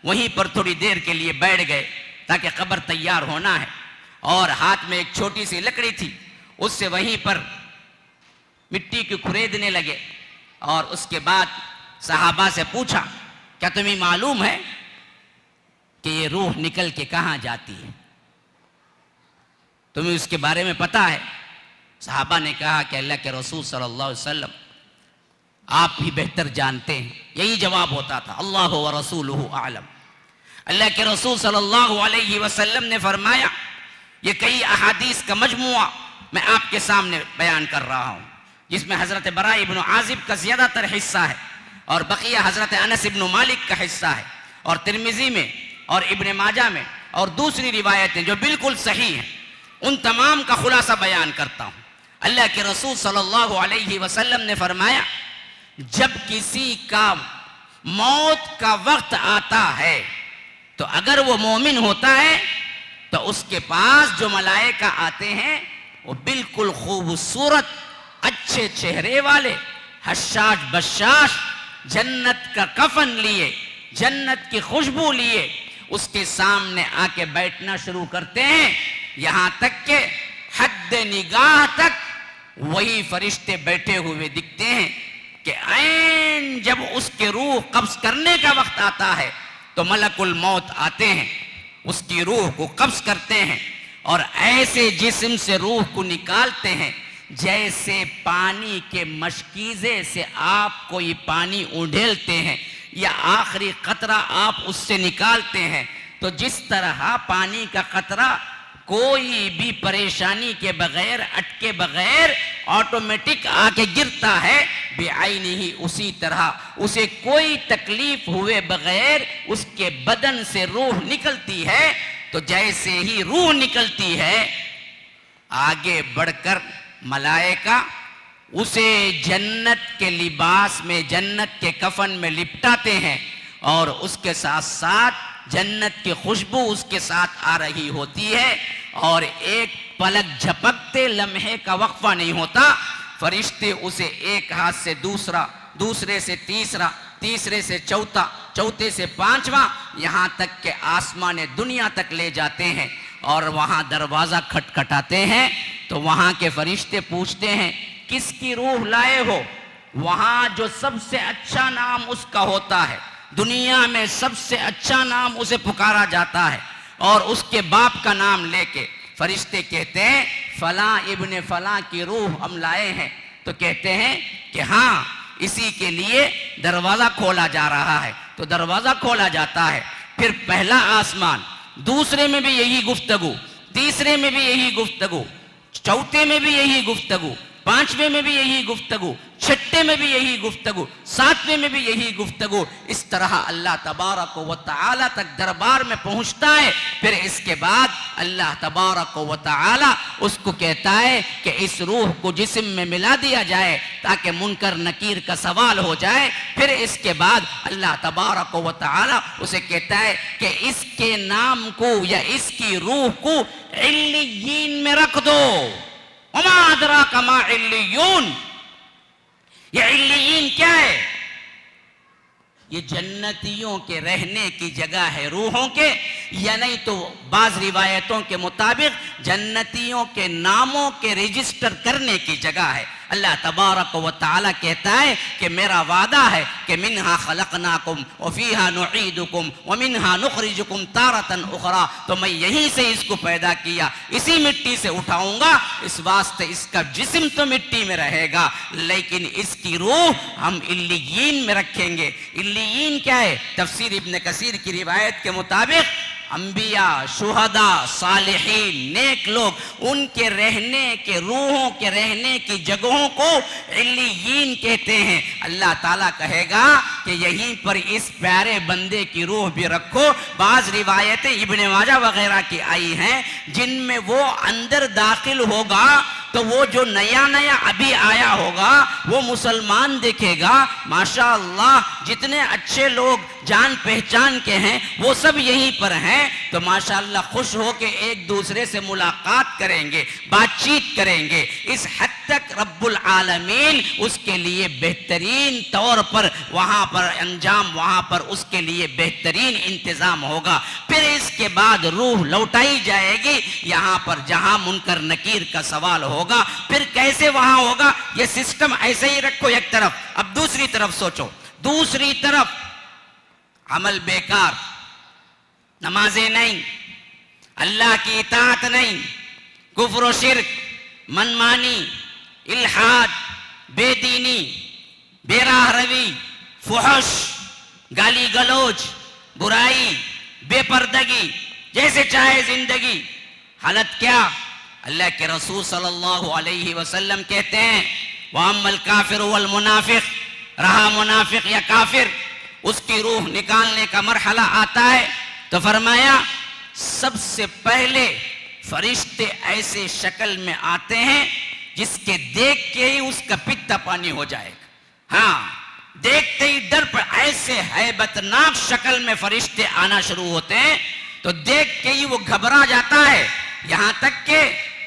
वहीं पर थोड़ी देर के लिए बैठ गए ताकि कब्र तैयार होना है, और हाथ में एक छोटी सी लकड़ी थी, उससे वहीं पर मिट्टी की खुरेदने लगे। और उसके बाद सहाबा से पूछा, क्या तुम्हें मालूम है कि ये रूह निकल के कहाँ जाती है, तुम्हें उसके बारे में पता है? सहाबा ने कहा कि अल्लाह के रसूल सल्लल्लाहु अलैहि वसल्लम आप ही बेहतर जानते हैं। यही जवाब होता था, अल्लाह व रसूलुहु आलम। अल्लाह के रसूल सल्लल्लाहु अलैहि वसल्लम ने फरमाया, ये कई अहादीस का मजमुआ मैं आपके सामने बयान कर रहा हूँ, जिसमें हज़रत बरा इब्न आज़िब का ज़्यादातर हिस्सा है और बकिया हज़रत अनस इब्न मालिक का हिस्सा है, और तिरमिज़ी में और इब्न माजा में और दूसरी रिवायतें जो बिल्कुल सही हैं, उन तमाम का खुलासा बयान करता हूँ। अल्लाह के रसूल सल्लल्लाहु अलैहि वसल्लम ने फरमाया, जब किसी का मौत का वक्त आता है तो अगर वो मोमिन होता है तो उसके पास जो मलाइका आते हैं वो बिल्कुल खूबसूरत अच्छे चेहरे वाले, हशाश बशाश, जन्नत का कफन लिए, जन्नत की खुशबू लिए उसके सामने आके बैठना शुरू करते हैं, यहां तक के हद निगाह तक वही फरिश्ते बैठे हुए दिखते हैं कि ऐन जब उसके रूह कब्ज करने का वक्त आता है तो मलकुल मौत आते हैं, उसकी रूह को कब्ज करते हैं और ऐसे जिस्म से रूह को निकालते हैं जैसे पानी के मशकीज़े से आप कोई पानी उंडेलते हैं या आखिरी कतरा आप उससे निकालते हैं। तो जिस तरह पानी का कतरा कोई भी परेशानी के बगैर, अटके बगैर ऑटोमेटिक आके गिरता है, बेआईनी ही उसी तरह उसे कोई तकलीफ हुए बगैर उसके बदन से रूह निकलती है। तो जैसे ही रूह निकलती है आगे बढ़कर मलाइका उसे जन्नत के लिबास में, जन्नत के कफन में लिपटाते हैं और उसके साथ साथ जन्नत की खुशबू उसके साथ आ रही होती है और एक पलक झपकते लम्हे का वक्फा नहीं होता, फरिश्ते उसे एक हाथ से दूसरा, दूसरे से तीसरा, तीसरे से चौथा, चौथे से पांचवा, यहाँ तक के आसमान दुनिया तक ले जाते हैं और वहाँ दरवाज़ा खटखटाते हैं। तो वहाँ के फरिश्ते पूछते हैं किसकी रूह लाए हो? वहाँ जो सबसे अच्छा नाम उसका होता है, दुनिया में सबसे अच्छा नाम उसे पुकारा जाता है और उसके बाप का नाम लेके फरिश्ते कहते हैं फला इब्ने फला की रूह हम लाए हैं। तो कहते हैं कि हाँ, इसी के लिए दरवाज़ा खोला जा रहा है। तो दरवाज़ा खोला जाता है, फिर पहला आसमान, दूसरे में भी यही गुफ्तगू, तीसरे में भी यही गुफ्तगू, चौथे में भी यही गुफ्तगू, पांचवें में भी यही गुफ्तगू, छठे में भी यही गुफ्तगू, सातवें में भी यही गुफ्तगू। इस तरह अल्लाह तबारक व तआला तक दरबार में पहुंचता है। फिर इसके बाद अल्लाह तबारक व तआला उसको कहता है कि इस रूह को जिस्म में मिला दिया जाए ताकि मुनकर नकीर का सवाल हो जाए। फिर इसके बाद अल्लाह तबारक व तआला उसे कहता है कि इसके नाम को या इसकी रूह को इल्लियीन में रख दो। वमा अदराका मा इल्लियून, ये इल्लियीन क्या है? ये जन्नतियों के रहने की जगह है, रूहों के, या नहीं तो बाज रिवायतों के मुताबिक जन्नतियों के नामों के रजिस्टर करने की जगह है। अल्लाह तबारक व तआला कहता है कि मेरा वादा है कि मिन्हा खलकनाकुम व फीहा नुईदुकुम व मिन्हा नुखरिजुकुम तारतन उखरा, तो मैं यहीं से इसको पैदा किया, इसी मिट्टी से उठाऊंगा, इस वास्ते इसका जिस्म तो मिट्टी में रहेगा लेकिन इसकी रूह हम इल्लियीन में रखेंगे। इल्लियीन क्या है? तफसीर इब्न कसीर की रिवायत के मुताबिक अंबिया, शुहदा, सालिहीन, नेक लोग, उनके रहने के, रूहों के रहने की जगहों को इल्लियीन कहते हैं। अल्लाह ताला कहेगा कि यहीं पर इस प्यारे बंदे की रूह भी रखो। बाज रिवायतें इब्ने माजा वगैरह की आई हैं जिनमें वो अंदर दाखिल होगा तो वो जो नया नया अभी आया होगा वो मुसलमान देखेगा, माशाअल्लाह जितने अच्छे लोग जान पहचान के हैं वो सब यहीं पर हैं, तो माशाअल्लाह खुश हो के एक दूसरे से मुलाकात करेंगे, बातचीत करेंगे। इस हद तक रब्बुल आलमीन उसके लिए बेहतरीन तौर पर वहां पर अंजाम, वहां पर उसके लिए बेहतरीन इंतजाम होगा। फिर इसके बाद रूह लौटाई जाएगी यहां पर जहां मुनकर नकीर का सवाल होगा। फिर कैसे वहां होगा? ये सिस्टम ऐसे ही रखो एक तरफ। अब दूसरी तरफ सोचो, दूसरी तरफ अमल बेकार, नमाजें नहीं, अल्लाह की इताअत नहीं, कुफ्र शिर्क, मनमानी, इल्हाद, बेदीनी, बेराह रवी, फुहश, गाली गलौज, बुराई, बेपर्दगी, जैसे चाहे जिंदगी। हालत क्या? अल्लाह के रसूल सल्लल्लाहु अलैहि वसल्लम कहते हैं वअम्मल काफिर वल मुनाफिक, रहा मुनाफिक या काफिर, उसकी रूह निकालने का मरहला आता है तो फरमाया सबसे पहले फरिश्ते ऐसे शक्ल में आते हैं जिसके देख के ही उसका पित्ता पानी हो जाएगा। हाँ, देखते ही डर पर ऐसे हैबतनाक शक्ल में फरिश्ते आना शुरू होते हैं तो देख के ही वो घबरा जाता है, यहां तक के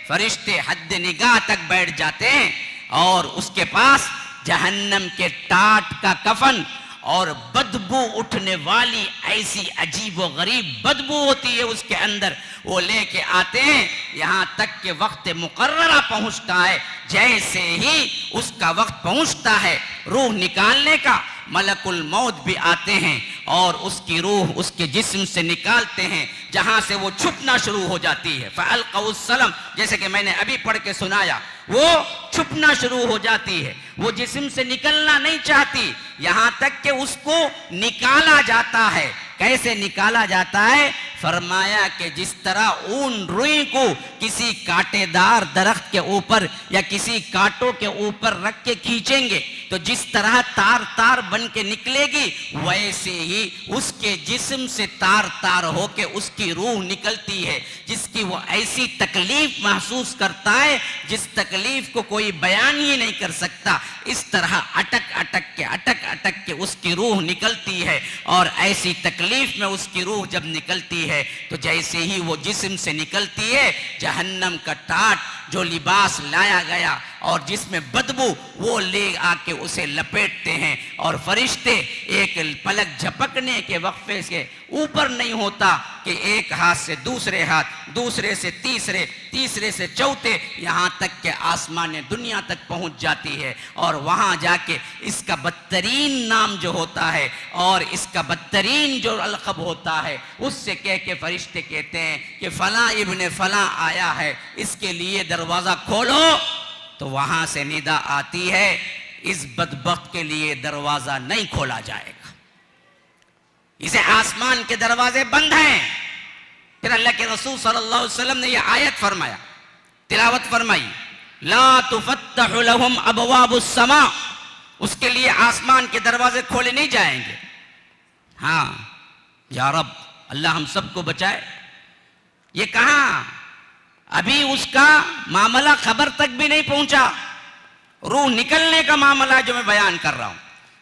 फरिश्ते हद निगाह तक बैठ जाते हैं और उसके पास जहन्नम के टाट का कफन और बदबू उठने वाली ऐसी अजीब व गरीब बदबू होती है उसके अंदर, वो लेके आते हैं। यहां तक के वक्त मुकर्ररा पहुंचता है, जैसे ही उसका वक्त पहुंचता है रूह निकालने का, मलकुल मौत भी आते हैं और उसकी रूह उसके जिस्म से निकालते हैं जहां से वो छुपना शुरू हो जाती है। फ़अल्क़ौस्सलम, जैसे कि मैंने अभी पढ़ के सुनाया, वो छुपना शुरू हो जाती है, वो जिस्म से निकलना नहीं चाहती, यहां तक कि उसको निकाला जाता है। कैसे निकाला जाता है? फरमाया कि जिस तरह ऊन रुई को किसी कांटेदार दरख्त के ऊपर या किसी कांटों के ऊपर रख के खींचेंगे तो जिस तरह तार तार बन के निकलेगी, वैसे ही उसके जिस्म से तार तार होके उसकी रूह निकलती है, जिसकी वो ऐसी तकलीफ महसूस करता है जिस तकलीफ को कोई बयान ही नहीं कर सकता। इस तरह अटक अटक के उसकी रूह निकलती है और ऐसी तकलीफ में उसकी रूह जब निकलती है तो जैसे ही वो जिस्म से निकलती है, जहन्नम का टाट जो लिबास लाया गया और जिसमें बदबू, वो ले आके उसे लपेटते हैं और फरिश्ते एक पलक झपकने के वक्फे से ऊपर नहीं होता कि एक हाथ से दूसरे हाथ, दूसरे से तीसरे, तीसरे से चौथे, यहाँ तक के आसमान दुनिया तक पहुँच जाती है और वहाँ जाके इसका बदतरीन नाम जो होता है और इसका बदतरीन जो अलक़ब होता है उससे कह के फरिश्ते कहते हैं कि फला इब्ने फला आया है, इसके लिए दरवाज़ा खोलो। तो वहां से निदा आती है इस बदबख्त के लिए दरवाजा नहीं खोला जाएगा, इसे आसमान के दरवाजे बंद हैं। फिर अल्लाह के रसूल सल्लल्लाहु अलैहि वसल्लम ने यह आयत फरमाया, तिलावत फरमाई, ला तुफत्तहु लहुम अबवाबुस समा, उसके लिए आसमान के दरवाजे खोले नहीं जाएंगे। हाँ या रब, अल्लाह हम सबको बचाए। ये कहां? अभी उसका मामला खबर तक भी नहीं पहुंचा, रूह निकलने का मामला जो मैं बयान कर रहा हूं।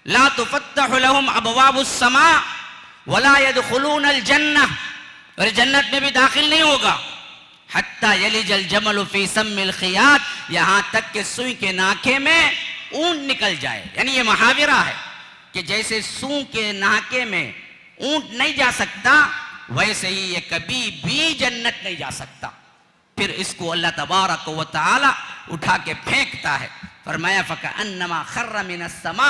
ला तुफत्तहु लहुम अबवाबुस समा वला यदखुलूनल जन्नह, और जन्नत में भी दाखिल नहीं होगा। हत्ता यलिजल जमल फी सम्मिल खियात, यहां तक कि सुई के नाके में ऊंट निकल जाए। यानी ये मुहावरा है कि जैसे सुई के नाके में ऊंट नहीं जा सकता, वैसे ही ये कभी भी जन्नत नहीं जा सकता। फिर इसको अल्लाह तबारक व तआला उठा के फेंकता है, फरमाया फ़कअन्नमा खर्र मिनस्समा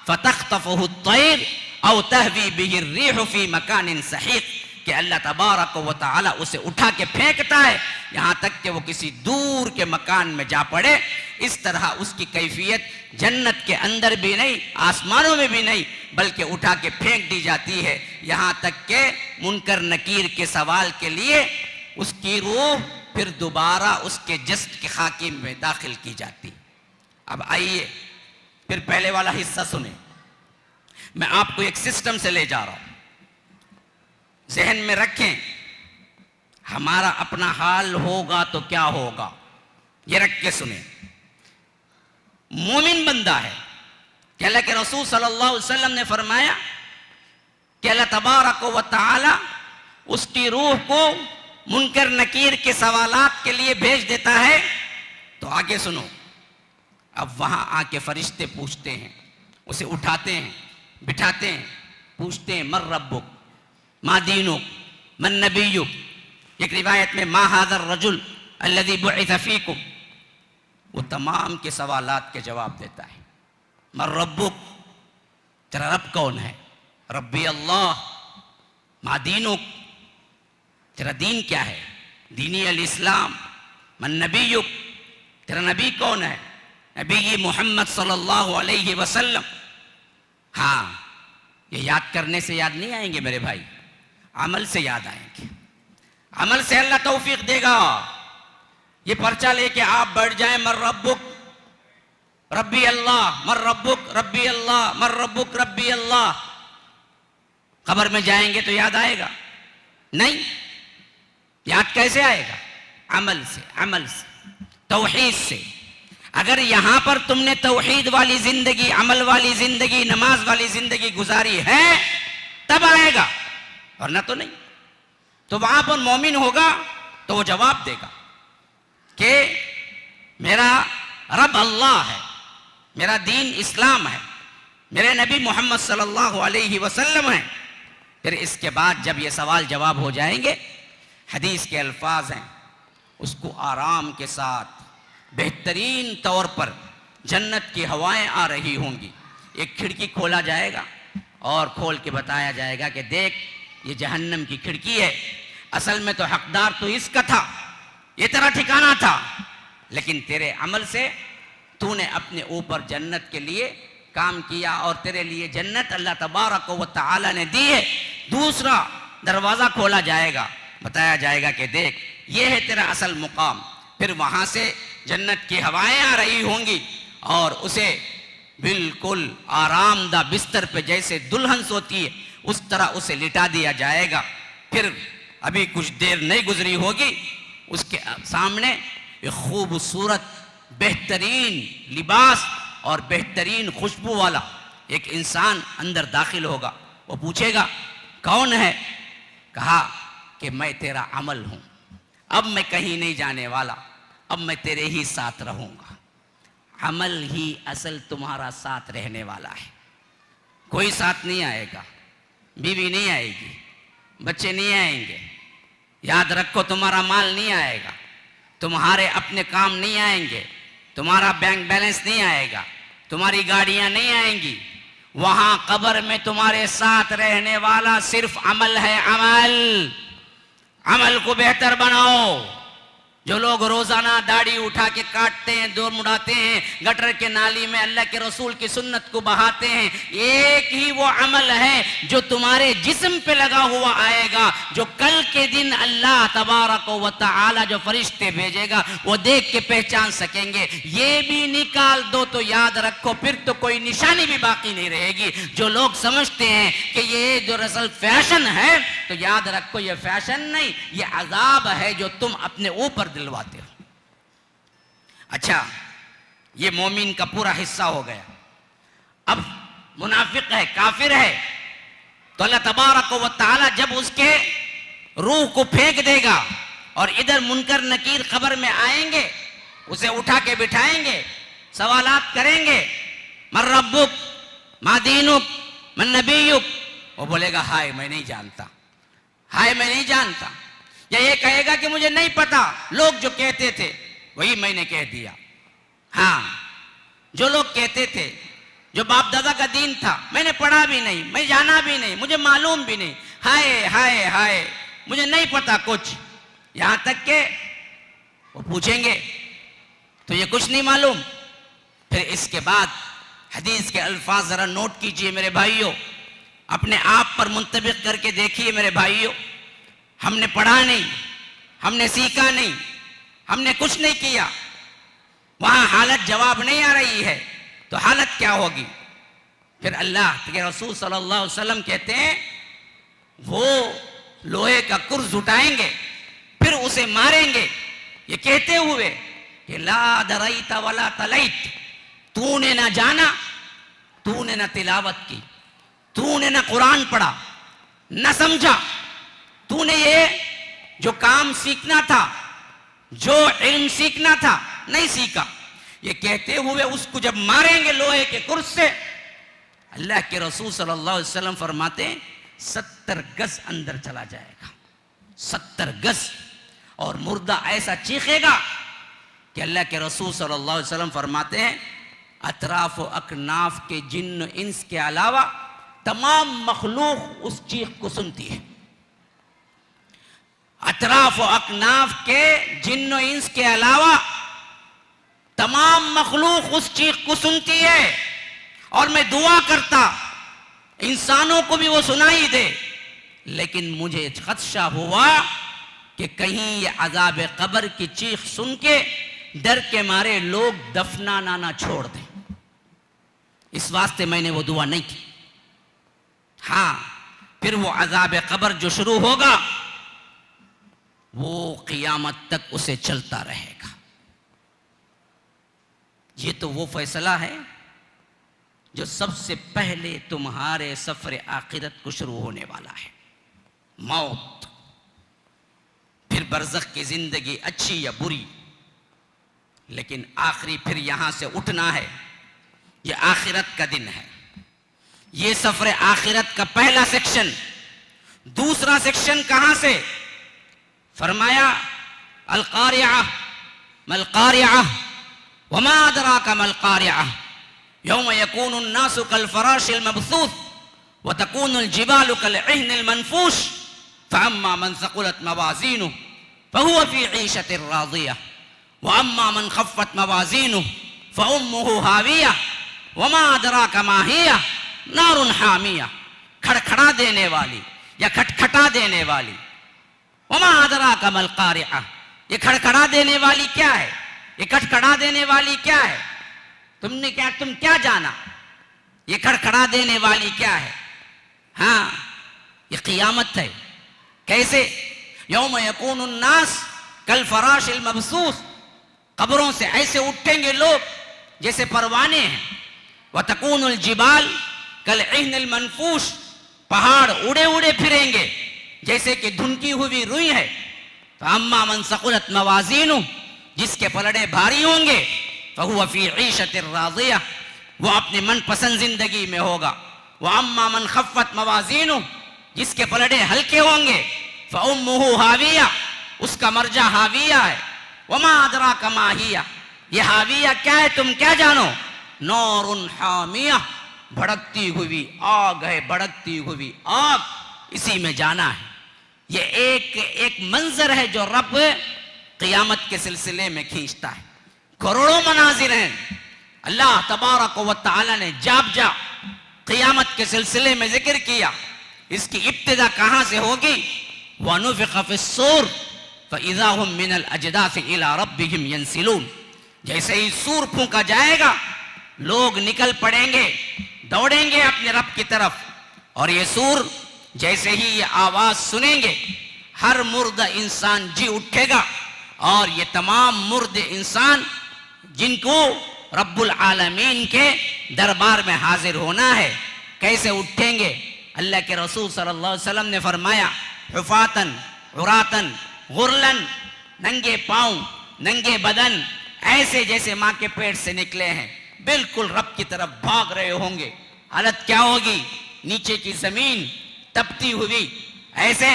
फ़तख़्तफ़ुहु अत्तैर औ तहवी बिही अर्रीहु फ़ी मकानिन सहीक़, कि अल्लाह तबारक व तआला उसे उठा के फेंकता है यहाँ तक कि वो किसी दूर के मकान में जा पड़े। इस तरह उसकी कैफियत जन्नत के अंदर भी नहीं, आसमानों में भी नहीं, बल्कि उठा के फेंक दी जाती है। यहाँ तक कि मुनकर नकीर के सवाल के लिए उसकी रूह फिर दोबारा उसके जिस्म के खाके में दाखिल की जाती। अब आइए फिर पहले वाला हिस्सा सुने। मैं आपको एक सिस्टम से ले जा रहा हूं, जहन में रखें हमारा अपना हाल होगा तो क्या होगा, ये रख के सुने। मोमिन बंदा है कि अल्लाह के रसूल सल्लल्लाहु अलैहि वसल्लम ने फरमाया कि अल्लाह तबारक व तआला उसकी रूह को मुनकर नकीर के सवालात के लिए भेज देता है। तो आगे सुनो, अब वहां आके फरिश्ते पूछते हैं, उसे उठाते हैं, बिठाते हैं, पूछते हैं मर रब्बुक मा दीनुक मन नबियुक। एक रिवायत में मा हाज़र रजुल अल्लज़ी बुइथ फ़ीकुम। वो तमाम के सवालात के जवाब देता है। मर रब्बुक, तेरा रब कौन है? रब्बी अल्लाह। मा दीनुक, तेरा दीन क्या है? दीनी अल इस्लाम। मन नबियुक, तेरा नबी कौन है? नबी मोहम्मद सल्लल्लाहु अलैहि वसल्लम। हाँ, ये याद करने से याद नहीं आएंगे मेरे भाई, अमल से याद आएंगे। अमल से अल्लाह तौफीक देगा। ये पर्चा लेके आप बैठ जाएं, मर रब्बुक रब्बी अल्लाह, मर रब्बुक रब्बी अल्लाह, मर रब्बुक रब्बी अल्लाह। कब्र में जाएंगे तो याद आएगा? नहीं। याद कैसे आएगा? अमल से, अमल से, तौहीद से। अगर यहां पर तुमने तौहीद वाली जिंदगी, अमल वाली जिंदगी, नमाज वाली जिंदगी गुजारी है तब आएगा, वरना तो नहीं। तो वहां पर मोमिन होगा तो वो जवाब देगा कि मेरा रब अल्लाह है, मेरा दीन इस्लाम है, मेरे नबी मोहम्मद सल्लल्लाहु अलैहि वसल्लम है। फिर इसके बाद जब ये सवाल जवाब हो जाएंगे, हदीस के अल्फाज हैं, उसको आराम के साथ बेहतरीन तौर पर जन्नत की हवाएं आ रही होंगी। एक खिड़की खोला जाएगा और खोल के बताया जाएगा कि देख ये जहन्नम की खिड़की है, असल में तो हकदार तो इसका था, ये तेरा ठिकाना था, लेकिन तेरे अमल से तूने अपने ऊपर जन्नत के लिए काम किया और तेरे लिए जन्नत अल्लाह तबारक व तआला ने दी है। दूसरा दरवाज़ा खोला जाएगा, बताया जाएगा कि देख ये है तेरा असल मुकाम। फिर वहाँ से जन्नत की हवाएं आ रही होंगी और उसे बिल्कुल आरामदा बिस्तर पे जैसे दुल्हन सोती है उस तरह उसे लिटा दिया जाएगा। फिर अभी कुछ देर नहीं गुजरी होगी, उसके सामने एक खूबसूरत बेहतरीन लिबास और बेहतरीन खुशबू वाला एक इंसान अंदर दाखिल होगा। वो पूछेगा कौन है? कहा कि मैं तेरा अमल हूं, अब मैं कहीं नहीं जाने वाला, अब मैं तेरे ही साथ रहूंगा। अमल ही असल तुम्हारा साथ रहने वाला है, कोई साथ नहीं आएगा, बीवी नहीं आएगी, बच्चे नहीं आएंगे, याद रखो तुम्हारा माल नहीं आएगा, तुम्हारे अपने काम नहीं आएंगे, तुम्हारा बैंक बैलेंस नहीं आएगा, तुम्हारी गाड़ियां नहीं आएंगी। वहां कब्र में तुम्हारे साथ रहने वाला सिर्फ अमल है। अमल, अमल को बेहतर बनाओ। जो लोग रोजाना दाढ़ी उठा के काटते हैं, दो मुड़ाते हैं, गटर के नाली में अल्लाह के रसूल की सुन्नत को बहाते हैं, एक ही वो अमल है जो तुम्हारे जिस्म पे लगा हुआ आएगा, जो कल के दिन अल्लाह तबारक व तआला जो फरिश्ते भेजेगा वो देख के पहचान सकेंगे। ये भी निकाल दो तो याद रखो फिर तो कोई निशानी भी बाकी नहीं रहेगी। जो लोग समझते हैं कि ये जो दरअसल फैशन है, तो याद रखो ये फैशन नहीं, ये अजाब है जो तुम अपने ऊपर दिलवाते हो। अच्छा, ये मोमिन का पूरा हिस्सा हो गया। अब मुनाफिक है, काफिर है, तो अल्लाह तबारक व तआला जब उसके रूह को फेंक देगा और इधर मुनकर नकीर खबर में आएंगे, उसे उठा के बिठाएंगे, सवालात करेंगे, मर रब्बुक मा दीनुक मन नबियुक। वो बोलेगा हाय मैं नहीं जानता, हाय मैं नहीं जानता, या ये कहेगा कि मुझे नहीं पता, लोग जो कहते थे वही मैंने कह दिया। हाँ, जो लोग कहते थे, जो बाप दादा का दीन था, मैंने पढ़ा भी नहीं, मैं जाना भी नहीं, मुझे मालूम भी नहीं, हाय हाय हाय, मुझे नहीं पता कुछ, यहां तक के वो पूछेंगे तो ये कुछ नहीं मालूम। फिर इसके बाद हदीस के अल्फाज जरा नोट कीजिए मेरे भाइयों, अपने आप पर मुंतबिक करके देखिए मेरे भाइयों। हमने पढ़ा नहीं, हमने सीखा नहीं, हमने कुछ नहीं किया, वहां हालत जवाब नहीं आ रही है तो हालत क्या होगी? फिर अल्लाह के रसूल सल्लल्लाहु अलैहि वसल्लम कहते हैं वो लोहे का कुर्ज उठाएंगे, फिर उसे मारेंगे, ये कहते हुए कि ला दरईता वला तलैत, तूने ना जाना, तूने ना तिलावत की, तूने ना कुरान पढ़ा, न समझा, तूने ये जो काम सीखना था, जो इल्म सीखना था, नहीं सीखा। ये कहते हुए उसको जब मारेंगे लोहे के कुर्ज से, अल्लाह के रसूल सल्लल्लाहु अलैहि वसल्लम फरमाते हैं 70 गज अंदर चला जाएगा, 70 गज, और मुर्दा ऐसा चीखेगा कि अल्लाह के रसूल सल्लल्लाहु अलैहि वसल्लम फरमाते हैं अतराफ व अकनाफ के जिन्न इंस के अलावा तमाम मखलूक उस चीख को सुनती है। अतराफ व अकनाफ के जिन्न इंस के अलावा तमाम मखलूक उस चीख को सुनती है। और मैं दुआ करता इंसानों को भी वो सुनाई दे, लेकिन मुझे खदशा हुआ कि कहीं ये अजाब कब्र की चीख सुन के डर के मारे लोग दफनाना ना छोड़ दें, इस वास्ते मैंने वो दुआ नहीं की। हाँ, फिर वो अजाब कब्र जो शुरू होगा वो क़ियामत तक उसे चलता रहेगा। ये तो वो फैसला है जो सबसे पहले तुम्हारे सफर आखिरत को शुरू होने वाला है, मौत, फिर बरज़ख की जिंदगी अच्छी या बुरी, लेकिन आखिरी फिर यहां से उठना है। ये आखिरत का दिन है, ये सफर आखिरत का पहला सेक्शन। दूसरा सेक्शन कहां से? फरमाया अल कारिया मल कारिया वमा अदराका मल कारिया यौम यकूनु अन्नासु कल फराशिल मबसूस व तकूनुल जिबालु कल इहनिल मनफूश फअम्मा मन सक़ुलत मवाज़ीनुहु फहुव फ़ी ईशतिर राज़िया व अम्मा मन ख़फ़्फ़त मवाज़ीनुहु फ़उम्मुहु हाविया वमा अदराका मा हिया नारुन हामिया। खड़खड़ा देने वाली या खटखटा देने वाली। वमा अदराका मल कारिआ, ये खड़खड़ा देने वाली क्या है? ये खटखड़ा देने वाली क्या है? तुम क्या जाना? ये खड़खड़ा देने वाली क्या है? हाँ, ये क़ियामत है। कैसे? यौम यकूनु अन्नास कल फराशिल मबसूस, कब्रों से ऐसे उठेंगे लोग जैसे परवाने हैं। व तकूनुल जिबाल कल इहनिल मनफूश, पहाड़ उड़े उड़े फिरेंगे जैसे कि धुनकी हुई रुई है। तो अम्मा मन सक़ुलत मवाज़ीनुहु, जिसके पलड़े भारी होंगे, फहुव फ़ी ईशतिर राज़िया, वो अपने मनपसंद जिंदगी में होगा। व अम्मा मन ख़फ़्फ़त मवाज़ीनुहु, जिसके पलड़े हल्के होंगे, फ़उम्मुहु हाविया, उसका मर्जा हाविया है। वमा अदराका मा हिया, ये हाविया क्या है तुम क्या जानो? नारुन हामिया, भड़कती हुई आग है, भड़कती हुई आग, इसी में जाना है। ये एक मंजर है जो रब क़ियामत के सिलसिले में खींचता है। करोड़ों मनाजिर हैं, अल्लाह तबारक व तआला ने जाब जा क़ियामत के सिलसिले में जिक्र किया। इसकी इब्तिदा कहां से होगी? वनुफ़िख़ फ़िस्सूर फ़इज़ा हुम मिनल अजदाथि इला रब्बिहिम यंसिलून, जैसे ही सूर फूंका जाएगा लोग निकल पड़ेंगे, दौड़ेंगे अपने रब की तरफ। और ये सूर जैसे ही ये आवाज सुनेंगे, हर मुर्दा इंसान जी उठेगा, और ये तमाम मुर्दे इंसान जिनको रब्बुल आलमीन के दरबार में हाजिर होना है, कैसे उठेंगे? अल्लाह के रसूल सल्लल्लाहु अलैहि वसल्लम ने फरमाया हुफ़ातन उरातन गुरलन, नंगे पांव, नंगे बदन, ऐसे जैसे माँ के पेट से निकले हैं, बिल्कुल रब की तरफ भाग रहे होंगे। हालत क्या होगी? नीचे की जमीन तपती हुई, ऐसे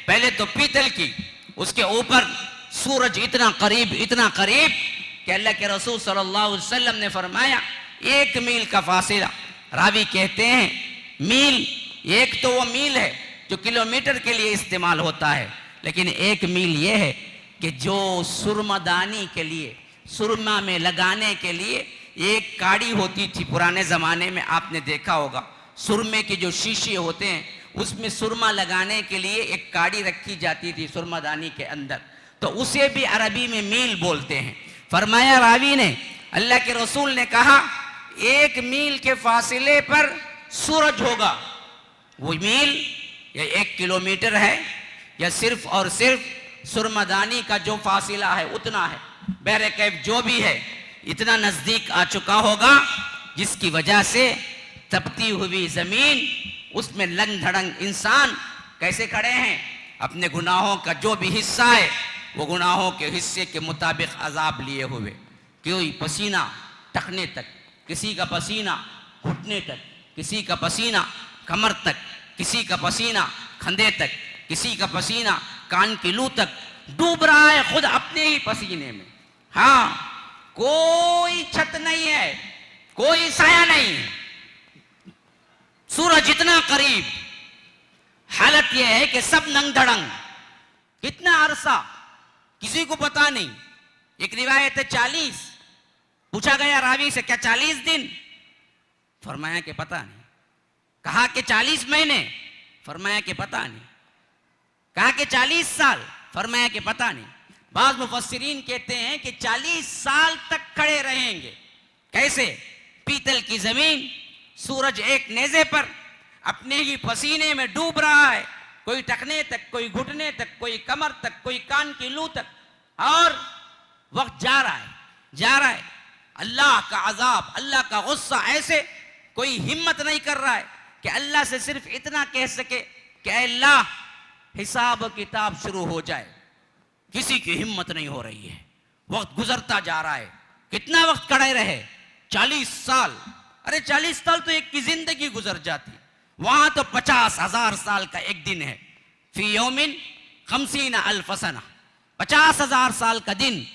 पहले तो पीतल की, उसके ऊपर सूरज इतना करीब कि अल्लाह के रसूल सल्लल्लाहु अलैहि वसल्लम ने फरमाया 1 मील का फासिला। रावी कहते हैं मील, एक तो वो मील है जो किलोमीटर के लिए इस्तेमाल होता है, लेकिन 1 मील ये है कि जो सुरमादानी के लिए, सुरमा में लगाने के लिए एक काड़ी होती थी पुराने ज़माने में, आपने देखा होगा। सुरमे के जो शीशे होते हैं उसमें सुरमा लगाने के लिए एक काड़ी रखी जाती थी सुरमादानी के अंदर, तो उसे भी अरबी में मील बोलते हैं। फरमाया रावी ने, अल्लाह के रसूल ने कहा 1 मील के फासले पर सूरज होगा। वो मील या 1 किलोमीटर है या सिर्फ और सिर्फ सुरमादानी का जो फासिला है उतना है, बहरे कैफ जो भी है इतना नजदीक आ चुका होगा, जिसकी वजह से तपती हुई जमीन, उसमें लंग धड़ंग इंसान कैसे खड़े हैं, अपने गुनाहों का जो भी हिस्सा है वो गुनाहों के हिस्से के मुताबिक अजाब लिए हुए। कोई पसीना टखने तक, किसी का पसीना घुटने तक, किसी का पसीना कमर तक, किसी का पसीना कंधे तक, किसी का पसीना कान की लू तक, डूब रहा है खुद अपने ही पसीने में। हाँ, कोई छत नहीं है, कोई साया नहीं, सूरज इतना करीब। हालत यह है कि सब नंग धड़ंग, कितना अरसा किसी को पता नहीं। एक रिवायत है 40, पूछा गया रावी से क्या 40 दिन, फरमाया कि पता नहीं। कहा कि 40 महीने, फरमाया कि पता नहीं। कहा कि 40 साल, फरमाया कि पता नहीं। बाज़ मुफस्सिरीन कहते हैं कि 40 साल तक खड़े रहेंगे। कैसे? पीतल की जमीन, सूरज एक नेज़े पर अपने ही पसीने में डूब रहा है, कोई टखने तक, कोई घुटने तक, कोई कमर तक, कोई कान की लू तक, और वक्त जा रहा है, जा रहा है। अल्लाह का अजाब, अल्लाह का गुस्सा, ऐसे कोई हिम्मत नहीं कर रहा है कि अल्लाह से सिर्फ इतना कह सके कि अल्लाह हिसाब किताब शुरू हो जाए। किसी की हिम्मत नहीं हो रही है, वक्त गुजरता जा रहा है। कितना वक्त खड़े रहे? 40 साल। अरे 40 साल तो एक की जिंदगी गुजर जाती, वहां तो 50,000 साल का एक दिन है। फी यौमिन 50 अल्फ सना, 50,000 साल का दिन।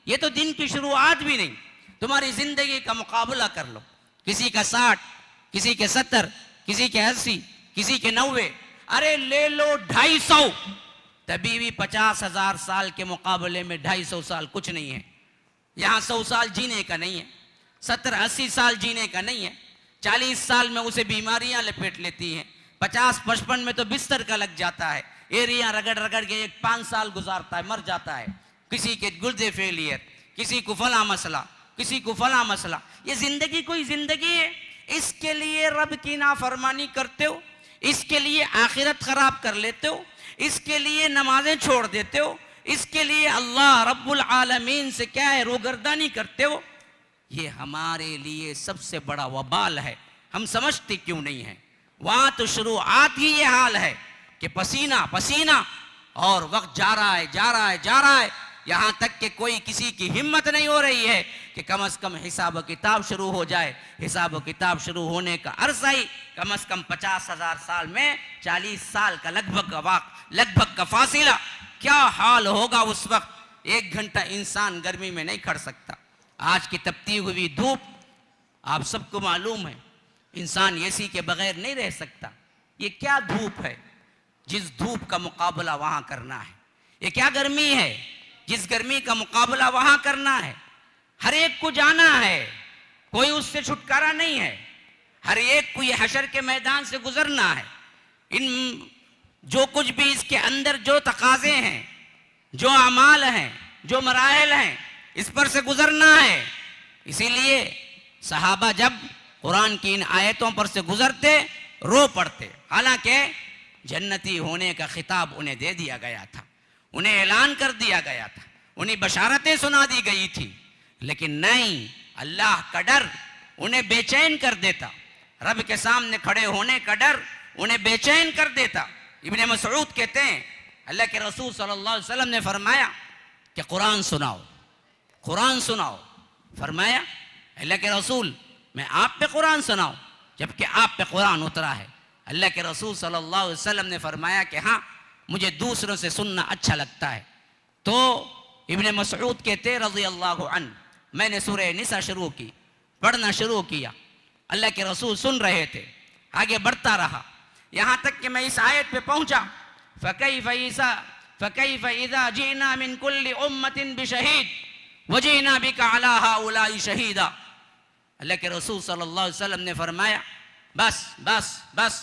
ये तो दिन की शुरुआत भी नहीं। तुम्हारी जिंदगी का मुकाबला कर लो, किसी का 60, किसी के 70, किसी के 80, किसी के 90, अरे ले लो 250, तभी भी 50,000 साल के मुकाबले में 250 साल कुछ नहीं है। यहां 100 साल जीने का नहीं है, 70-80 साल जीने का नहीं है। 40 साल में उसे बीमारियां लपेट लेती हैं, 50-55 में तो बिस्तर का लग जाता है, एरिया रगड़ रगड़ के 5 साल गुजारता है, मर जाता है। किसी के गुर्दे फेलियर, किसी को फला मसला, किसी को फला मसला। ये जिंदगी कोई जिंदगी है? इसके लिए रब की नाफरमानी करते हो, इसके लिए आखिरत खराब कर लेते हो, इसके लिए नमाजें छोड़ देते हो, इसके लिए अल्लाह रब्बुल आलमीन से क्या है रोगर्दानी करते हो। ये हमारे लिए सबसे बड़ा वबाल है। हम समझते क्यों नहीं है? वहां तो शुरुआत ही ये हाल है कि पसीना पसीना, और वक्त जा रहा है, जा रहा है, जा रहा है, यहां तक कि कोई किसी की हिम्मत नहीं हो रही है कि कम से कम हिसाब किताब शुरू हो जाए। हिसाब किताब शुरू होने का अरसा ही कम से कम 50,000 साल में 40 साल का लगभग का फासिला। क्या हाल होगा उस वक्त? 1 घंटा इंसान गर्मी में नहीं खड़ सकता। आज की तपती हुई धूप आप सबको मालूम है, इंसान एसी के बगैर नहीं रह सकता। ये क्या धूप है जिस धूप का मुकाबला वहां करना है? ये क्या गर्मी है जिस गर्मी का मुकाबला वहां करना है? हर एक को जाना है, कोई उससे छुटकारा नहीं है। हर एक को ये हशर के मैदान से गुजरना है। इन जो कुछ भी इसके अंदर जो तकाजे हैं, जो अमाल हैं, जो मराहल हैं, इस पर से गुजरना है। इसीलिए सहाबा जब कुरान की इन आयतों पर से गुजरते रो पड़ते। हालांकि जन्नती होने का खिताब उन्हें दे दिया गया था, उन्हें ऐलान कर दिया गया था, उन्हें बशारतें सुना दी गई थी, लेकिन नहीं, अल्लाह का डर उन्हें बेचैन कर देता। रब के सामने खड़े होने का डर उन्हें बेचैन कर देता। इब्ने मसऊद कहते हैं अल्लाह के रसूल सल्लल्लाहु अलैहि वसल्लम ने फरमाया कि कुरान सुनाओ, कुरान सुनाओ। फरमाया अल्लाह के रसूल मैं आप पे कुरान सुनाऊं, जबकि आप पे कुरान उतरा है। अल्लाह के रसूल सल्लल्लाहु अलैहि वसल्लम ने फरमाया कि हाँ, मुझे दूसरों से सुनना अच्छा लगता है। तो इब्ने मसऊद कहते रज़ी अल्लाहु अन्हु, मैंने सूरह निसा शुरू की पढ़ना शुरू किया। अल्लाह के रसूल सुन रहे थे, आगे बढ़ता रहा, यहाँ तक कि मैं इस आयत पे पहुँचा, फ़कैफ़ इज़ा जीना मिन कुल्ली उम्मतिन बिशहीद वजीना बिका अला हाउलाई शहीदा। अल्लाह के रसूल सल्लल्लाहु अलैहि वसल्लम ने फरमाया, बस बस बस,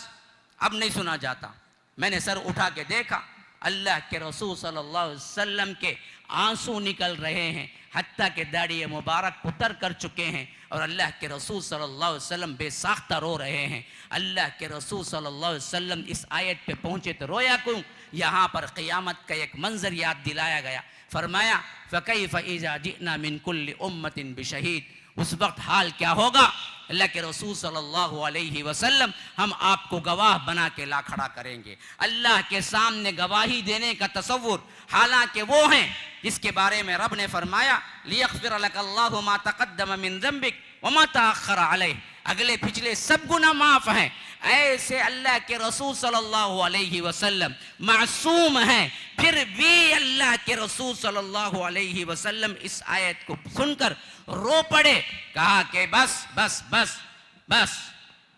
अब नहीं सुना जाता। मैंने सर उठा के देखा, अल्लाह के रसूल सल्लल्लाहु अलैहि वसल्लम के आंसू निकल रहे हैं, हत्ता के दाढ़ी मुबारक उतर कर चुके हैं, और अल्लाह के रसूल सल्लल्लाहु अलैहि वसल्लम बेसाख्ता रो रहे हैं। अल्लाह के रसूल सल्लल्लाहु अलैहि वसल्लम इस आयत पे पहुँचे तो रोया क्यों? यहाँ पर क़यामत का एक मंजर याद दिलाया गया। फरमाया फ़कैफ़ इज़ा जिअना मिन कुल्ली उम्मतिन बिशहीद, उस वक्त हाल क्या होगा? अल्लाह के रसूल सल्लल्लाहु अलैहि वसल्लम हम आपको गवाह बना के ला खड़ा करेंगे। अल्लाह के सामने गवाही देने का तसव्वुर हालांकि वो हैं जिसके बारे में रब ने फरमाया लियग़फ़िर लकल्लाहु मा तक़द्दम मिन ज़ंबिक व मा तअख़्ख़र अलैह, अगले पिछले सब गुनाह माफ़ हैं। ऐसे अल्लाह के रसूल सल्लल्लाहु अलैहि वसल्लम मासूम हैं, फिर भी अल्लाह के रसूल सल्लल्लाहु अलैहि वसल्लम इस आयत को सुनकर रो पड़े। कहा कि बस बस बस बस,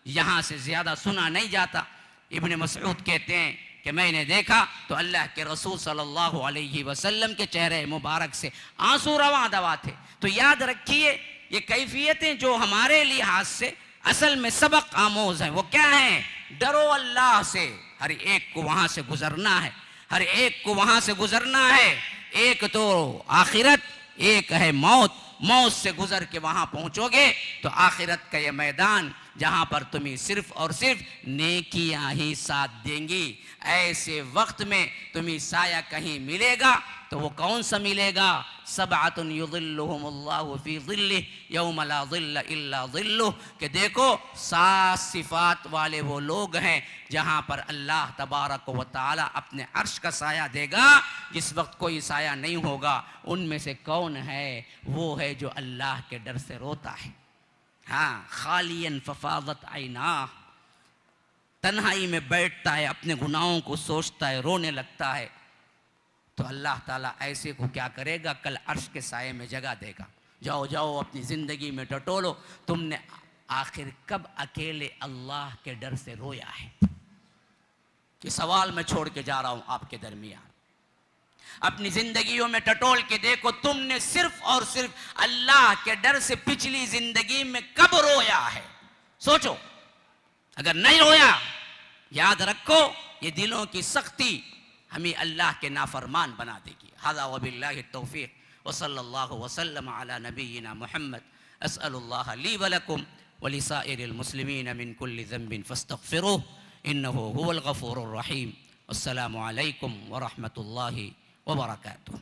यहाँ से ज़्यादा सुना नहीं जाता। इब्न मसऊद कहते हैं कि मैंने देखा तो अल्लाह के रसूल सल्लल्लाहु अलैहि वसल्लम के चेहरे मुबारक से आंसू रवा दवा थे। तो याद रखिए, ये कैफियतें जो हमारे लिहाज से असल में सबक आमोज हैं, वो क्या हैं? डरो अल्लाह से, हर एक को वहाँ से गुजरना है, हर एक को वहाँ से गुजरना है। एक तो आखिरत, एक है मौत। मौत से गुजर के वहाँ पहुँचोगे तो आखिरत का ये मैदान जहाँ पर तुम्हें सिर्फ और सिर्फ नेकियां ही साथ देंगी। ऐसे वक्त में तुम्हें साया कहीं मिलेगा तो वो कौन सा मिलेगा? सबअतुन युज़िल्लुहुमुल्लाहु फी ज़िल्लिही यौम ला ज़िल्ला इल्ला ज़िल्लुह, कि देखो 7 सिफात वाले वो लोग हैं जहाँ पर अल्लाह तबारक व तआला अपने अर्श का साया देगा, जिस वक्त कोई साया नहीं होगा। उनमें से कौन है? वो है जो अल्लाह के डर से रोता है। हाँ, खालियन फफाज़त ऐनाह, तन्हाई में बैठता है, अपने गुनाहों को सोचता है, रोने लगता है, तो अल्लाह ताला ऐसे को क्या करेगा? कल अर्श के साये में जगह देगा। जाओ जाओ अपनी ज़िंदगी में टटोलो, तुमने आखिर कब अकेले अल्लाह के डर से रोया है? कि सवाल मैं छोड़ के जा रहा हूँ आपके दरमियान। अपनी ज़िंदगियों में टटोल के देखो, तुमने सिर्फ और सिर्फ अल्लाह के डर से पिछली ज़िंदगी में कब रोया है? सोचो। अगर नहीं रोया, याद रखो ये दिलों की सख्ती हमें अल्लाह के नाफरमान बना देगी। हाज़ा व बिल्लाहि तौफ़ीक़ व सल्लल्लाहु वसल्लम अला नबीना मुहम्मद। अस्अलुल्लाह ली व लकुम व लिसाइरिल मुस्लिमीन मिन कुल्लि ज़ंबिन फ़स्तग़फ़िरूह इन्नहु हुवल गफ़ूरुर रहीम। अस्सलामु अलैकुम व रहमतुल्लाहि व बरकातुहू।